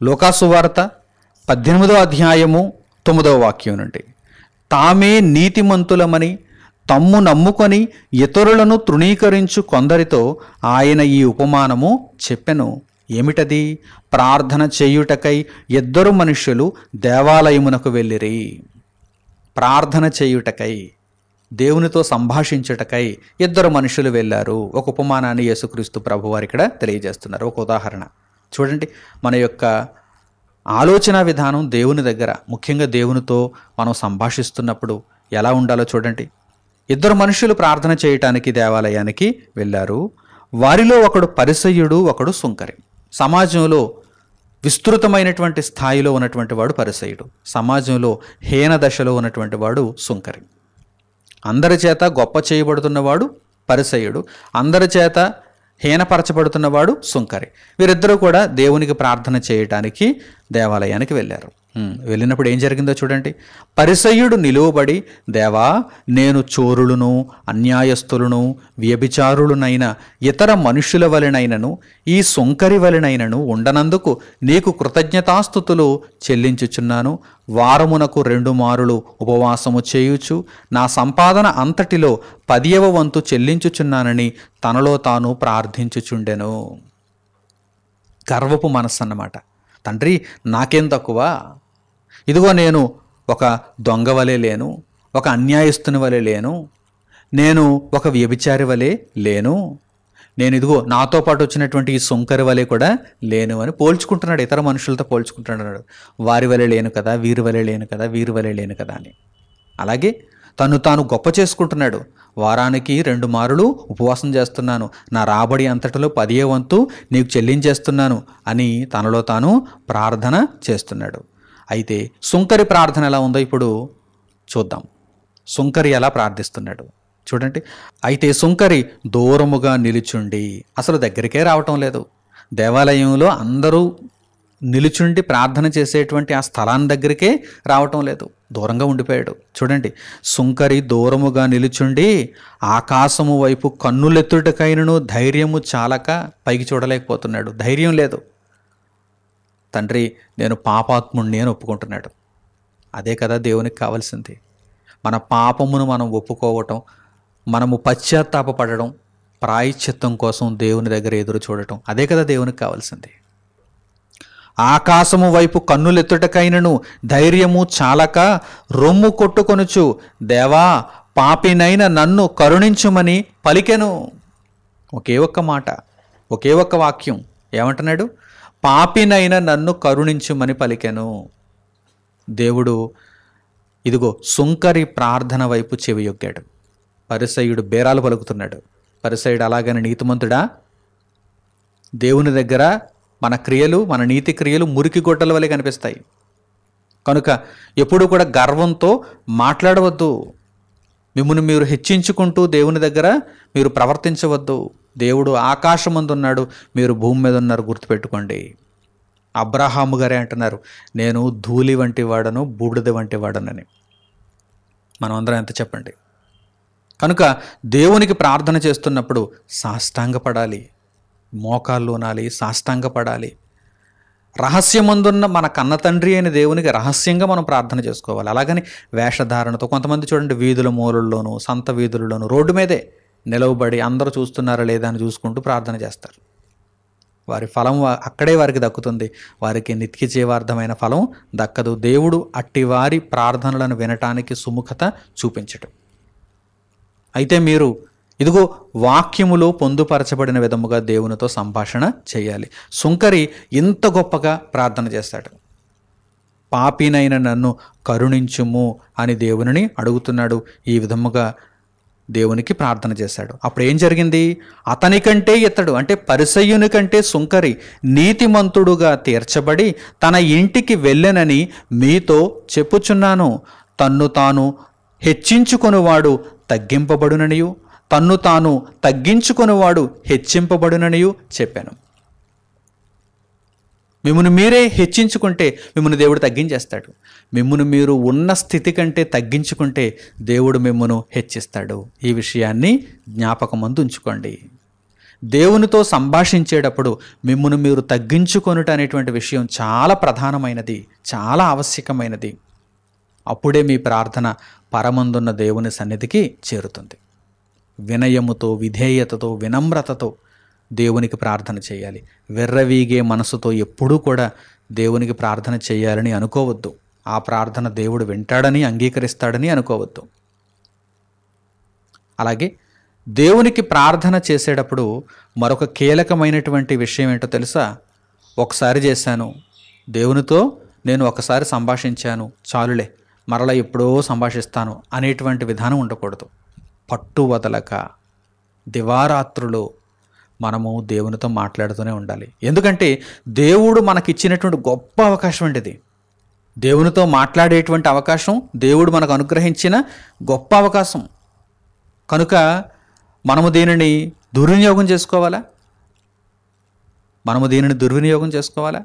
లూకాసు వార్త 18వ అధ్యాయము 9వ వాక్యం నుండి. తామే నీతిమంతులమని తమ్ము నమ్ముకొని ఇతరులను తృణీకరించు కొందరితో ఆయన ఈ ఉపమానము చెప్పెను. ఏమిటది? ప్రార్థన చేయుటకై 2 మనుష్యులు దేవాలయమునకు వెళ్ళిరి. ప్రార్థన చేయుటకై, దేవునితో సంభాషించుటకై 2 మనుషులు వెళ్ళారు. ఒక ఉపమానాన్ని యేసుక్రీస్తు ప్రభువారు ఇక్కడ తెలియజేస్తున్నారు. ఒక ఉదాహరణ చూడండి. మన యొక్క ఆలోచన విధానం దేవుని దగ్గర, ముఖ్యంగా దేవునితో మనం సంభాషిస్తున్నప్పుడు ఎలా ఉండాలో చూడండి. 2 మనుషులు ప్రార్థన చేయటానికి దేవాలయానికి వెళ్ళారు. వారిలో ఒకడు పరిసయ్యుడు, ఒకడు సుంకరి. సమాజంలో విస్తృతమైనటువంటి స్థాయిలో ఉన్నటువంటి వాడు పరిసయ్యుడు, సమాజంలో హీన దశలో ఉన్నటువంటి వాడు సుంకరి. అందరి చేత గొప్ప చేయబడుతున్నవాడు పరిసయ్యుడు, అందరి చేత హీనపరచబడుతున్నవాడు సుంకరి. వీరిద్దరూ కూడా దేవునికి ప్రార్థన చేయటానికి దేవాలయానికి వెళ్ళారు. వెళ్ళినప్పుడు ఏం జరిగిందో చూడండి. పరిసయ్యుడు నిలువబడి, దేవా, నేను చోరులను, అన్యాయస్తులను, వ్యభిచారులనైన ఇతర మనుష్యుల వలెనైనను ఈ సుంకరి వలెనైనను ఉండనందుకు నీకు కృతజ్ఞతాస్తుతులు చెల్లించుచున్నాను. వారమునకు 2 మారులు ఉపవాసము చేయుచు నా సంపాదన అంతటిలో 10వ వంతు చెల్లించుచున్నానని తనలో తాను ప్రార్థించుచుండెను. గర్వపు మనస్సు అన్నమాట. తండ్రి, నాకేం తక్కువ? ఇదిగో నేను ఒక దొంగ వలె లేను, ఒక అన్యాయస్తుని వలె లేను, నేను ఒక వ్యభిచారి వలె లేను, నేను ఇదిగో నాతో పాటు వచ్చినటువంటి ఈ సుంకరి వలె కూడా లేను అని పోల్చుకుంటున్నాడు. ఇతర మనుషులతో పోల్చుకుంటున్నాడు. వారి వలె లేను కదా, వీరి వలె లేను కదా, వీరి వలె లేను కదా అని. అలాగే తను తాను గొప్ప చేసుకుంటున్నాడు. వారానికి 2 మారులు ఉపవాసం చేస్తున్నాను, నా రాబడి అంతటిలో 10వ వంతు నీకు చెల్లించేస్తున్నాను అని తనలో తాను ప్రార్థన చేస్తున్నాడు. అయితే సుంకరి ప్రార్థన ఎలా ఉందో ఇప్పుడు చూద్దాం. సుంకరి ఎలా ప్రార్థిస్తున్నాడు చూడండి. అయితే సుంకరి దూరముగా నిలుచుండి, అసలు దగ్గరికే రావటం లేదు. దేవాలయంలో అందరూ నిలుచుండి ప్రార్థన చేసేటువంటి ఆ స్థలాన్ని దగ్గరికే రావటం లేదు, దూరంగా ఉండిపోయాడు. చూడండి, సుంకరి దూరముగా నిలుచుండి ఆకాశము వైపు కన్నులెత్తుటకైనను ధైర్యము చాలక పైకి చూడలేకపోతున్నాడు. ధైర్యం లేదు. తండ్రి, నేను పాపాత్ముణ్ణి అని ఒప్పుకుంటున్నాడు. అదే కదా దేవునికి కావాల్సింది. మన పాపమును మనం ఒప్పుకోవటం, మనము పశ్చాత్తాపపడడం, ప్రాయశ్చిత్తం కోసం దేవుని దగ్గర ఎదురు చూడటం, అదే కదా దేవునికి కావాల్సింది. ఆకాశము వైపు కన్నులెత్తుటకైనను ధైర్యము చాలక రొమ్ము కొట్టుకొనుచు, దేవా, పాపినైన నన్ను కరుణించుమని పలికెను. ఒకే ఒక్క మాట, ఒకే ఒక్క వాక్యం. ఏమంటున్నాడు? పాపినైన నన్ను కరుణించుమని పలికెను. దేవుడు ఇదిగో సుంకరి ప్రార్థన వైపు చెవియొగ్గాడు. పరిసయ్యుడు బేరాలు పలుకుతున్నాడు. పరిసయ్యుడు అలాగని నీతిమంతుడా? దేవుని దగ్గర మన క్రియలు, మన నీతి క్రియలు మురికి గొడ్డల వలె కనిపిస్తాయి. కనుక ఎప్పుడు కూడా గర్వంతో మాట్లాడవద్దు. మిమ్మల్ని మీరు హెచ్చించుకుంటూ దేవుని దగ్గర మీరు ప్రవర్తించవద్దు. దేవుడు ఆకాశమందున్నాడు, మీరు భూమి మీద ఉన్నారు, గుర్తుపెట్టుకోండి. అబ్రహాము గారే అంటున్నారు, నేను ధూళి వంటి వాడను, బూడిద వంటి వాడనని. మనం అందరం ఎంత చెప్పండి. కనుక దేవునికి ప్రార్థన చేస్తున్నప్పుడు సాష్టాంగపడాలి, మోకాళ్ళు ఉనాలి, సాష్టాంగపడాలి. రహస్యమందున్న మన కన్న తండ్రి అయిన దేవునికి రహస్యంగా మనం ప్రార్థన చేసుకోవాలి. అలాగని వేషధారణతో కొంతమంది చూడండి, వీధుల మూలల్లోనూ సంత వీధులలోనూ రోడ్డు మీదే నిలవబడి అందరూ చూస్తున్నారా లేదా అని చూసుకుంటూ ప్రార్థన చేస్తారు. వారి ఫలం అక్కడే వారికి దక్కుతుంది, వారికి నిత్య జీవార్థమైన ఫలం దక్కదు. దేవుడు అట్టివారి ప్రార్థనలను వినటానికి సుముఖత చూపించటం. అయితే మీరు ఇదిగో వాక్యములో పొందుపరచబడిన విధముగా దేవునితో సంభాషణ చేయాలి. సుంకరి ఇంత గొప్పగా ప్రార్థన చేస్తాడు. పాపినైన నన్ను కరుణించుము అని దేవునిని అడుగుతున్నాడు. ఈ విధముగా దేవునికి ప్రార్థన చేశాడు. అప్పుడు ఏం జరిగింది? అతని కంటే ఇతడు, అంటే పరిసయ్యుని కంటే సుంకరి నీతిమంతుడుగా తీర్చబడి తన ఇంటికి వెళ్ళెనని మీతో చెప్పుచున్నాను. తన్ను తాను హెచ్చించుకొనువాడు తగ్గింపబడుననియు, తన్ను తాను తగ్గించుకొనువాడు హెచ్చింపబడుననియు చెప్పాను. మిమ్మును మీరే హెచ్చించుకుంటే మిమ్మును దేవుడు తగ్గించేస్తాడు. మిమ్మును మీరు ఉన్న స్థితి కంటే తగ్గించుకుంటే దేవుడు మిమ్మును హెచ్చిస్తాడు. ఈ విషయాన్ని జ్ఞాపకమందు ఉంచుకోండి. దేవునితో సంభాషించేటప్పుడు మిమ్మును మీరు తగ్గించుకొనుట అనేటువంటి విషయం చాలా ప్రధానమైనది, చాలా ఆవశ్యకమైనది. అప్పుడే మీ ప్రార్థన పరమందున్న దేవుని సన్నిధికి చేరుతుంది. వినయముతో, విధేయతతో, వినమ్రతతో దేవునికి ప్రార్థన చేయాలి. వెర్రవీగే మనసుతో ఎప్పుడూ కూడా దేవునికి ప్రార్థన చేయాలని అనుకోవద్దు. ఆ ప్రార్థన దేవుడు వింటాడని, అంగీకరిస్తాడని అనుకోవద్దు. అలాగే దేవునికి ప్రార్థన చేసేటప్పుడు మరొక కీలకమైనటువంటి విషయం ఏంటో తెలుసా? ఒకసారి చేశాను, దేవునితో నేను ఒకసారి సంభాషించాను, చాలులే, మరలా ఎప్పుడో సంభాషిస్తాను అనేటువంటి విధానం ఉండకూడదు. పట్టు వదలక దివారాత్రులు మనము దేవునితో మాట్లాడుతూనే ఉండాలి. ఎందుకంటే దేవుడు మనకిచ్చినటువంటి గొప్ప అవకాశం అండి ఇది. దేవునితో మాట్లాడేటువంటి అవకాశం దేవుడు మనకు అనుగ్రహించిన గొప్ప అవకాశం. కనుక మనము దీనిని దుర్వినియోగం చేసుకోవాలా?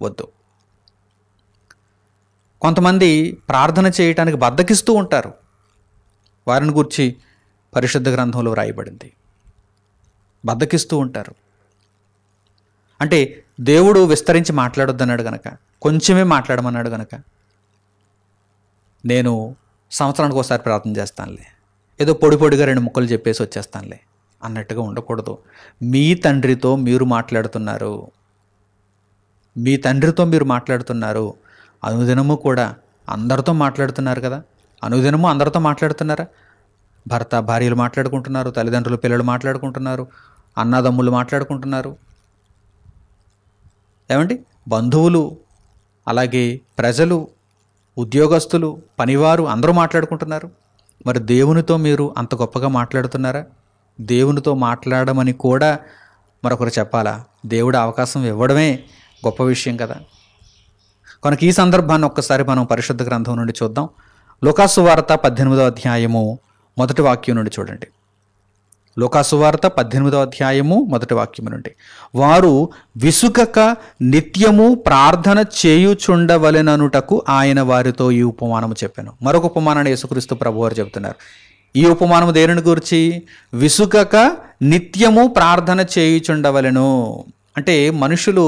వద్దు. కొంతమంది ప్రార్థన చేయటానికి బద్ధకిస్తూ ఉంటారు. వారిని గురించి పరిశుద్ధ గ్రంథంలో వ్రాయబడింది. బద్ధకిస్తూ ఉంటారు. అంటే దేవుడు విస్తరించి మాట్లాడొద్దన్నాడు గనక, కొంచెమే మాట్లాడమన్నాడు గనక నేను సంవత్సరానికి ఒకసారి ప్రార్థన చేస్తానులే, ఏదో పొడి పొడిగా 2 ముక్కలు చెప్పేసి వచ్చేస్తానులే అన్నట్టుగా ఉండకూడదు. మీ తండ్రితో మీరు మాట్లాడుతున్నారు. అనుదినము కూడా అందరితో మాట్లాడుతున్నారు కదా. అనుదినము అందరితో మాట్లాడుతున్నారా? భర్త భార్యలు మాట్లాడుకుంటున్నారు, తల్లిదండ్రులు పిల్లలు మాట్లాడుకుంటున్నారు, అన్నదమ్ములు మాట్లాడుకుంటున్నారు, ఏమండి బంధువులు, అలాగే ప్రజలు, ఉద్యోగస్తులు, పనివారు అందరూ మాట్లాడుకుంటున్నారు. మరి దేవునితో మీరు అంత గొప్పగా మాట్లాడుతున్నారా? దేవునితో మాట్లాడమని కూడా మరొకరు చెప్పాలా? దేవుడు అవకాశం ఇవ్వడమే గొప్ప విషయం కదా. కనుక ఈ సందర్భాన్ని ఒక్కసారి మనం పరిశుద్ధ గ్రంథం నుండి చూద్దాం. లూకాసు వార్త 18వ అధ్యాయము మొదటి వాక్యం నుండి చూడండి. లూకాసు వార్త 18వ అధ్యాయము మొదటి వాక్యం నుండి, వారు విసుగక నిత్యము ప్రార్థన చేయుచుండవలెననుటకు ఆయన వారితో ఈ ఉపమానము చెప్పాను. మరొక ఉపమానాన్ని యేసుక్రీస్తు ప్రభువారు చెబుతున్నారు. ఈ ఉపమానము దేనిని గురించి? విసుగక నిత్యము ప్రార్థన చేయుచుండవలెను. అంటే మనుషులు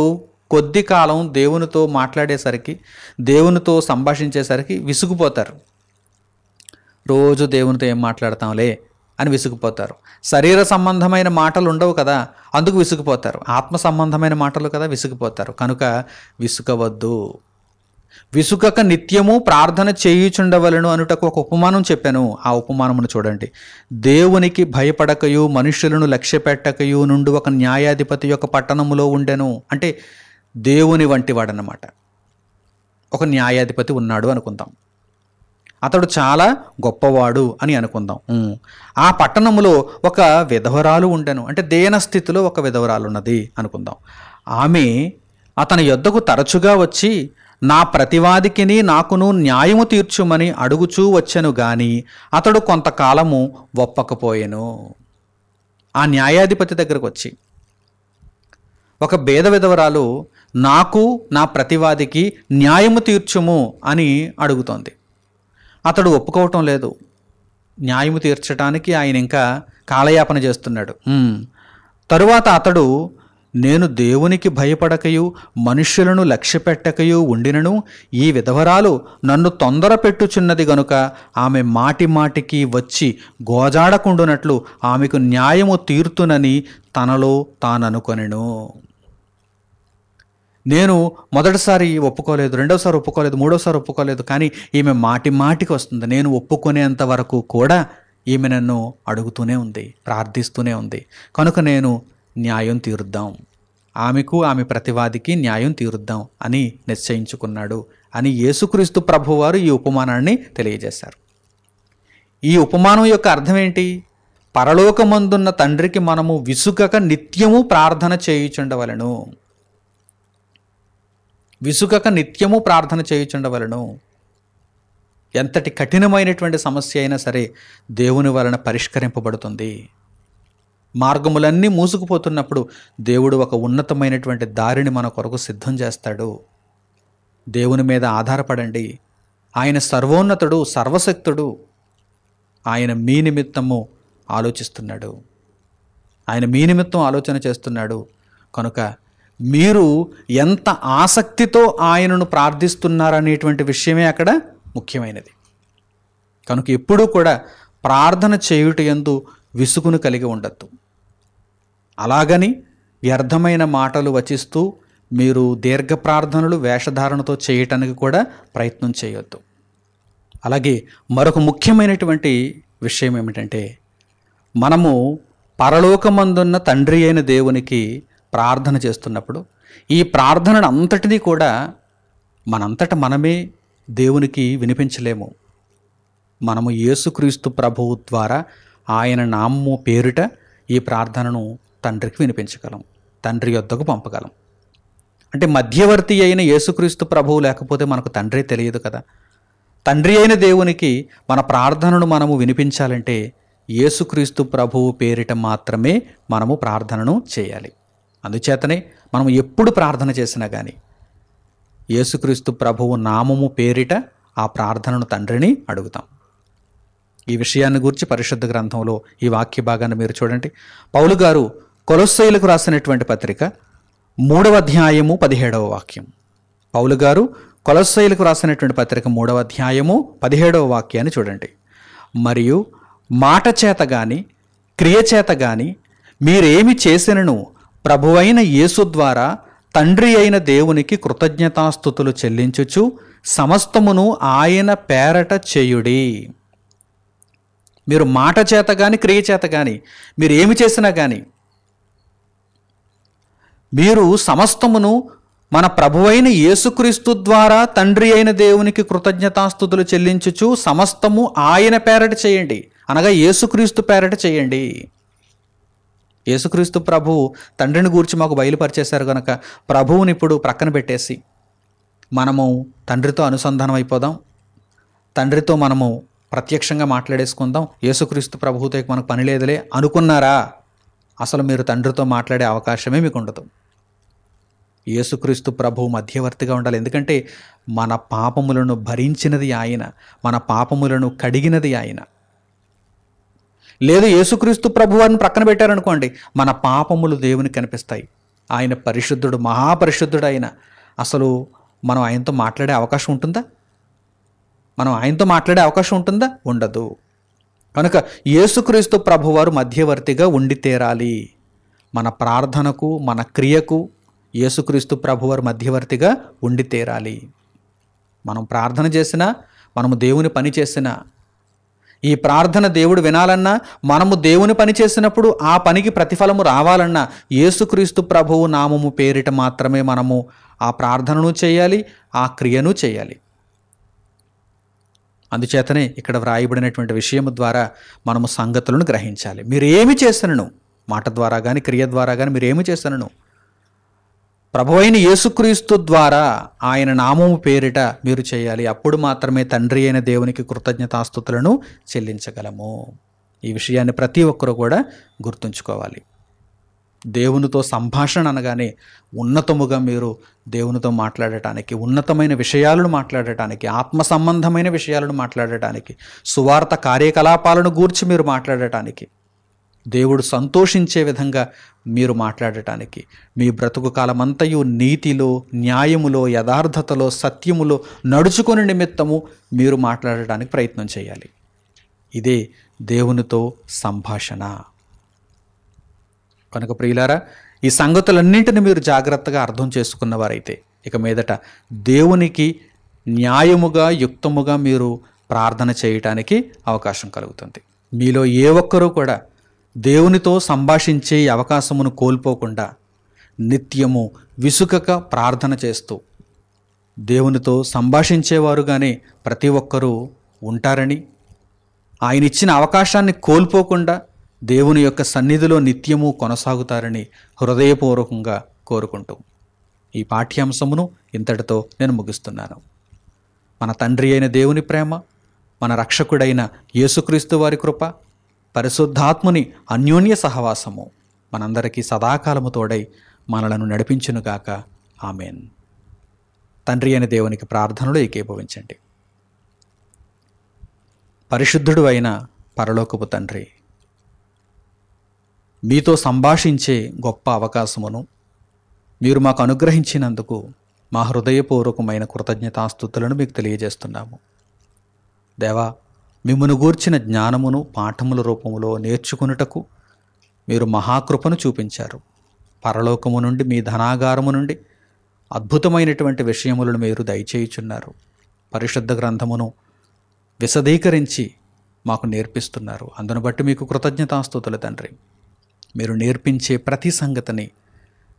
కొద్ది కాలం దేవునితో మాట్లాడేసరికి, దేవునితో సంభాషించేసరికి విసుగుపోతారు. రోజు దేవునితో ఏం మాట్లాడతాంలే అని విసుగుపోతారు. శరీర సంబంధమైన మాటలు ఉండవు కదా, అందుకు విసుగుపోతారు. ఆత్మ సంబంధమైన మాటలు కదా, విసుగుపోతారు. కనుక విసుగవద్దు. విసుగక నిత్యము ప్రార్థన చేయుచుండవలను అనుటకు ఒక ఉపమానం చెప్పాను. ఆ ఉపమానమును చూడండి. దేవునికి భయపడకయు మనుష్యులను లక్ష్య పెట్టకయు నుండి ఒక న్యాయాధిపతి యొక్క పట్టణములో ఉండెను. అంటే దేవుని వంటి వాడన్నమాట. ఒక న్యాయాధిపతి ఉన్నాడు అనుకుందాం. అతడు చాలా గొప్పవాడు అని అనుకుందాం. ఆ పట్టణములో ఒక విధవరాలు ఉండెను. అంటే దేన స్థితిలో ఒక విధవరాలు ఉన్నది అనుకుందాం. ఆమె అతని యొద్దకు తరచుగా వచ్చి, నా ప్రతివాదికిని నాకును న్యాయము తీర్చుమని అడుగుచూ వచ్చెను గాని అతడు కొంతకాలము ఒప్పకపోయెను. ఆ న్యాయాధిపతి దగ్గరకు వచ్చి, ఒక భేద విధవరాలు నాకు నా ప్రతివాదికి న్యాయము తీర్చుము అని అడుగుతోంది. అతడు ఒప్పుకోవటం లేదు. న్యాయము తీర్చడానికి ఆయన ఇంకా కాలయాపన చేస్తున్నాడు. తరువాత అతడు, నేను దేవునికి భయపడకయు మనుష్యులను లక్ష్యపెట్టకయు ఉండినను ఈ విధవరాలు నన్ను తొందర పెట్టుచున్నది గనుక ఆమె మాటి మాటికి వచ్చి గోజాడకుండునట్లు ఆమెకు న్యాయము తీర్తునని తనలో తాననుకొనెను. నేను మొదటిసారి ఒప్పుకోలేదు, రెండోసారి ఒప్పుకోలేదు, మూడోసారి ఒప్పుకోలేదు, కానీ ఈమె మాటి మాటికి వస్తుంది. నేను ఒప్పుకునేంత వరకు కూడా ఈమె నన్ను అడుగుతూనే ఉంది, ప్రార్థిస్తూనే ఉంది. కనుక నేను న్యాయం తీరుద్దాం, ఆమెకు ఆమె ప్రతివాదికి న్యాయం తీరుద్దాం అని నిశ్చయించుకున్నాడు అని యేసుక్రీస్తు ప్రభువారు ఈ ఉపమానాన్ని తెలియజేశారు. ఈ ఉపమానం యొక్క అర్థం ఏంటి? పరలోకమందున్న తండ్రికి మనము విసుగక నిత్యము ప్రార్థన చేయుచుండవలెను. విసుగక నిత్యము ప్రార్థన చేయుచుండవలెను. ఎంతటి కఠినమైనటువంటి సమస్య అయినా సరే దేవుని వలన పరిష్కరింపబడుతుంది. మార్గములన్నీ మూసుకుపోతున్నప్పుడు దేవుడు ఒక ఉన్నతమైనటువంటి దారిని మన కొరకు సిద్ధం చేస్తాడు. దేవుని మీద ఆధారపడండి. ఆయన సర్వోన్నతుడు, సర్వశక్తుడు. ఆయన మీ నిమిత్తము ఆలోచిస్తున్నాడు, ఆయన మీ నిమిత్తం ఆలోచన చేస్తున్నాడు. కనుక మీరు ఎంత ఆసక్తితో ఆయనను ప్రార్థిస్తున్నారనేటువంటి విషయమే అక్కడ ముఖ్యమైనది. కనుక ఎప్పుడూ కూడా ప్రార్థన చేయుట యందు విసుగును కలిగి ఉండద్దు. అలాగని వ్యర్థమైన మాటలు వచిస్తూ మీరు దీర్ఘ ప్రార్థనలు వేషధారణతో చేయటానికి కూడా ప్రయత్నం చేయొద్దు. అలాగే మరొక ముఖ్యమైనటువంటి విషయం ఏమిటంటే, మనము పరలోకమందున్న తండ్రి అయిన దేవునికి ప్రార్థన చేస్తున్నప్పుడు ఈ ప్రార్థనను అంతటినీ కూడా మనంతట మనమే దేవునికి వినిపించలేము. మనము యేసుక్రీస్తు ప్రభువు ద్వారా ఆయన నామము పేరిట ఈ ప్రార్థనను తండ్రికి వినిపించగలం, తండ్రి యొద్దకు పంపగలం. అంటే మధ్యవర్తి అయిన యేసుక్రీస్తు ప్రభువు లేకపోతే మనకు తండ్రి తెలియదు కదా. తండ్రి అయిన దేవునికి మన ప్రార్థనను మనము వినిపించాలంటే యేసుక్రీస్తు ప్రభువు పేరిట మాత్రమే మనము ప్రార్థనను చేయాలి. అందుచేతనే మనం ఎప్పుడు ప్రార్థన చేసినా కానీ యేసుక్రీస్తు ప్రభువు నామము పేరిట ఆ ప్రార్థనను తండ్రిని అడుగుతాం. ఈ విషయాన్ని గురించి పరిశుద్ధ గ్రంథంలో ఈ వాక్య భాగాన్ని మీరు చూడండి. పౌలు గారు కొలొస్సీయులకు రాసినటువంటి పత్రిక 3వ అధ్యాయము 17వ వాక్యం. పౌలు గారు కొలొస్సీయులకు రాసినటువంటి పత్రిక 3వ అధ్యాయము 17వ వాక్యాన్ని చూడండి. మరియు మాట చేత గాని క్రియ చేత గాని మీరేమి చేసినను ప్రభువైన యేసు ద్వారా తండ్రి అయిన దేవునికి కృతజ్ఞతాస్తుతులు చెల్లించుచు సమస్తమును ఆయన పేరట చేయుడి. మీరు మాట చేత కానీ క్రియ చేత కానీ మీరు ఏమి చేసినా కానీ మీరు సమస్తమును మన ప్రభువైన యేసుక్రీస్తు ద్వారా తండ్రి అయిన దేవునికి కృతజ్ఞతాస్తుతులు చెల్లించుచు సమస్తము ఆయన పేరట చేయండి. అనగా యేసుక్రీస్తు పేరట చేయండి. యేసుక్రీస్తు ప్రభువు తండ్రిని గూర్చి మాకు బయలుపరిచేశారు కనుక ప్రభువుని ఇప్పుడు ప్రక్కన పెట్టేసి మనము తండ్రితో అనుసంధానం అయిపోదాం, తండ్రితో మనము ప్రత్యక్షంగా మాట్లాడేసుకుందాం, యేసుక్రీస్తు ప్రభువుతో మనకు పని లేదులే అనుకున్నారా? అసలు మీరు తండ్రితో మాట్లాడే అవకాశమే మీకు ఉండదు. యేసుక్రీస్తు ప్రభువు మధ్యవర్తిగా ఉండాలి. ఎందుకంటే మన పాపములను భరించినది ఆయన, మన పాపములను కడిగినది ఆయన. లేదు యేసుక్రీస్తు ప్రభువారిని ప్రక్కన పెట్టారనుకోండి, మన పాపములు దేవునికి కనిపిస్తాయి. ఆయన పరిశుద్ధుడు, మహాపరిశుద్ధుడు ఆయన. అసలు మనం ఆయనతో మాట్లాడే అవకాశం ఉంటుందా? మనం ఆయనతో మాట్లాడే అవకాశం ఉంటుందా? ఉండదు. కనుక యేసుక్రీస్తు ప్రభువారు మధ్యవర్తిగా ఉండి తీరాలి. మన ప్రార్థనకు మన క్రియకు యేసుక్రీస్తు ప్రభువారు మధ్యవర్తిగా ఉండి తీరాలి. మనం ప్రార్థన చేసినా, మనము దేవుని పని చేసినా, ఈ ప్రార్థన దేవుడు వినాలన్నా, మనము దేవుని పని చేసినప్పుడు ఆ పనికి ప్రతిఫలము రావాలన్నా యేసుక్రీస్తు ప్రభువు నామము పేరిట మాత్రమే మనము ఆ ప్రార్థనను చేయాలి, ఆ క్రియను చేయాలి. అందుచేతనే ఇక్కడ వ్రాయబడినటువంటి విషయము ద్వారా మనము సంగతులను గ్రహించాలి. మీరు ఏమి చేసినను, మాట ద్వారా కానీ క్రియ ద్వారా కానీ మీరు ఏమి చేసినను ప్రభువైన యేసుక్రీస్తు ద్వారా ఆయన నామము పేరిట మీరు చేయాలి. అప్పుడు మాత్రమే తండ్రి అయిన దేవునికి కృతజ్ఞతాస్తుతులను చెల్లించగలము. ఈ విషయాన్ని ప్రతి ఒక్కరూ కూడా గుర్తుంచుకోవాలి. దేవునితో సంభాషణ అనగానే ఉన్నతముగా మీరు దేవునితో మాట్లాడటానికి, ఉన్నతమైన విషయాలను మాట్లాడటానికి, ఆత్మ సంబంధమైన విషయాలను మాట్లాడటానికి, సువార్త కార్యకలాపాలను గూర్చి మీరు మాట్లాడటానికి, దేవుడు సంతోషించే విధంగా మీరు మాట్లాడటానికి, మీ బ్రతుకు కాలమంతయు నీతిలో, న్యాయములో, యథార్థతలో, సత్యములో నడుచుకుని నిమిత్తము మీరు మాట్లాడటానికి ప్రయత్నం చేయాలి. ఇదే దేవునితో సంభాషణ. కనుక ప్రియులారా, ఈ సంగతులన్నింటిని మీరు జాగ్రత్తగా అర్థం చేసుకున్నవారైతే ఇక మీదట దేవునికి న్యాయముగా, యుక్తముగా మీరు ప్రార్థన చేయటానికి అవకాశం కలుగుతుంది. మీలో ఏ ఒక్కరూ కూడా దేవునితో సంభాషించే అవకాశమును కోల్పోకుండా నిత్యము విసుకక ప్రార్థన చేస్తూ దేవునితో సంభాషించేవారుగానే ప్రతి ఒక్కరూ ఉంటారని, ఆయన ఇచ్చిన అవకాశాన్ని కోల్పోకుండా దేవుని యొక్క సన్నిధిలో నిత్యము కొనసాగుతారని హృదయపూర్వకంగా కోరుకుంటూ ఈ పాఠ్యాంశమును ఇంతటితో నేను ముగిస్తున్నాను. మన తండ్రి అయిన దేవుని ప్రేమ, మన రక్షకుడైన యేసుక్రీస్తు వారి కృప, పరిశుద్ధాత్ముని అన్యోన్య సహవాసము మనందరికీ సదాకాలము తోడై మనలను నడిపించునుగాక. ఆమెన్. తండ్రి అయిన దేవునికి ప్రార్థనలో ఏకీభవించండి. పరిశుద్ధుడు అయిన పరలోకపు తండ్రి, మీతో సంభాషించే గొప్ప అవకాశమును మీరు మాకు అనుగ్రహించినందుకు మా హృదయపూర్వకమైన కృతజ్ఞతాస్తుతులను మీకు తెలియజేస్తున్నాము. దేవా, మిమ్మును గూర్చిన జ్ఞానమును పాఠముల రూపములో నేర్చుకునుటకు మీరు మహాకృపను చూపించారు. పరలోకము నుండి, మీ ధనాగారము నుండి అద్భుతమైనటువంటి విషయములను మీరు దయచేయుచున్నారు. పరిశుద్ధ గ్రంథమును విశదీకరించి మాకు నేర్పిస్తున్నారు. అందును బట్టి మీకు కృతజ్ఞతాస్తుతులు తండ్రి. మీరు నేర్పించే ప్రతి సంగతిని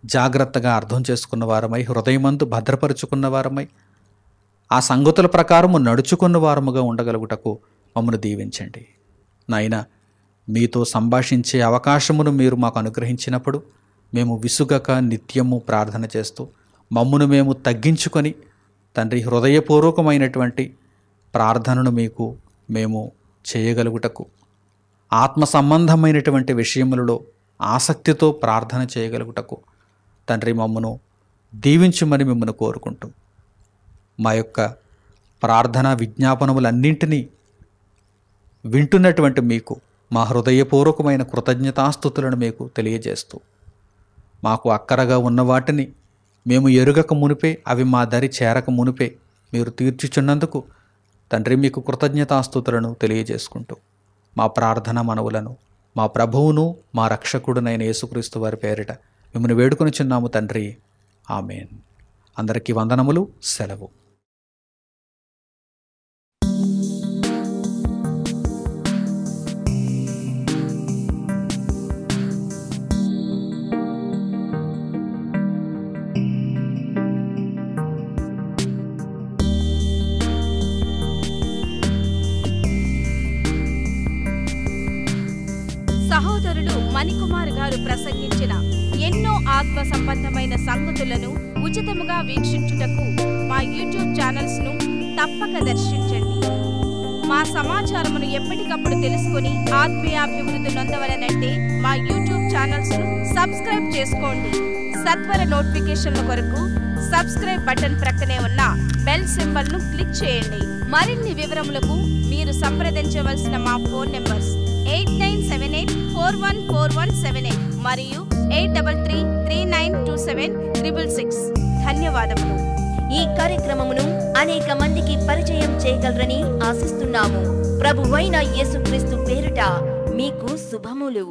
జాగ్రత్తగా అర్థం చేసుకున్న వారమై, హృదయమందు భద్రపరుచుకున్న వారమై, ఆ సంగతుల ప్రకారము నడుచుకున్న వారముగా ఉండగలుగుటకు మమ్మను దీవించండి. నాయనా, మీతో సంభాషించే అవకాశమును మీరు మాకు అనుగ్రహించినప్పుడు మేము విసుగక నిత్యము ప్రార్థన చేస్తూ మమ్మును మేము తగ్గించుకొని తండ్రి హృదయపూర్వకమైనటువంటి ప్రార్థనను మీకు మేము చేయగలుగుటకు, ఆత్మ సంబంధమైనటువంటి విషయములలో ఆసక్తితో ప్రార్థన చేయగలుగుటకు తండ్రి మమ్మను దీవించమని మిమ్మల్ని కోరుకుంటూ మా యొక్క ప్రార్థనా విజ్ఞాపనములన్నింటినీ వింటున్నటువంటి మీకు మా హృదయపూర్వకమైన కృతజ్ఞతాస్తుతులను మీకు తెలియజేస్తూ, మాకు అక్కరగా ఉన్న వాటిని మేము ఎరుగక మునిపే, అవి మా దరి చేరక మునిపే మీరు తీర్చుచున్నందుకు తండ్రి మీకు కృతజ్ఞతాస్తుతులను తెలియజేసుకుంటూ మా ప్రార్థన మనవులను మా ప్రభువును మా రక్షకుడునైన యేసుక్రీస్తు వారి పేరిట మిమ్మల్ని వేడుకొనిచున్నాము తండ్రి. ఆమెన్. అందరికీ వందనములు. సెలవు.
సహోదరులు మణికుమార్ గారు ప్రసంగించిన ఎన్నో ఆత్మ సంబంధమైన సంగతులను ఉచితముగా వీక్షించుటకు మా యూట్యూబ్ ఛానల్స్ ను తప్పక దర్శించండి. మా సమాచారమును ఎప్పటికప్పుడు తెలుసుకుని ఆత్మీయాభివృద్ధి నొందవలనంటే మా యూట్యూబ్ ఛానల్స్ ను సబ్స్క్రైబ్ చేసుకోండి. సత్వర నోటిఫికేషన్ల కొరకు సబ్స్క్రైబ్ బటన్ ప్రక్కనే ఉన్న బెల్ సింబల్ ను క్లిక్ చేయండి. మరిన్ని వివరములకు మీరు సంప్రదించవలసిన మా ఫోన్ నెంబర్స్ 8978414178 మరియు 8333927666. ధన్యవాదములు.
ఈ కార్యక్రమమును అనేక మందికి పరిచయం చేయగలరని ఆశిస్తున్నాము. ప్రభువైన యేసుక్రీస్తు పేరిట మీకు శుభములు.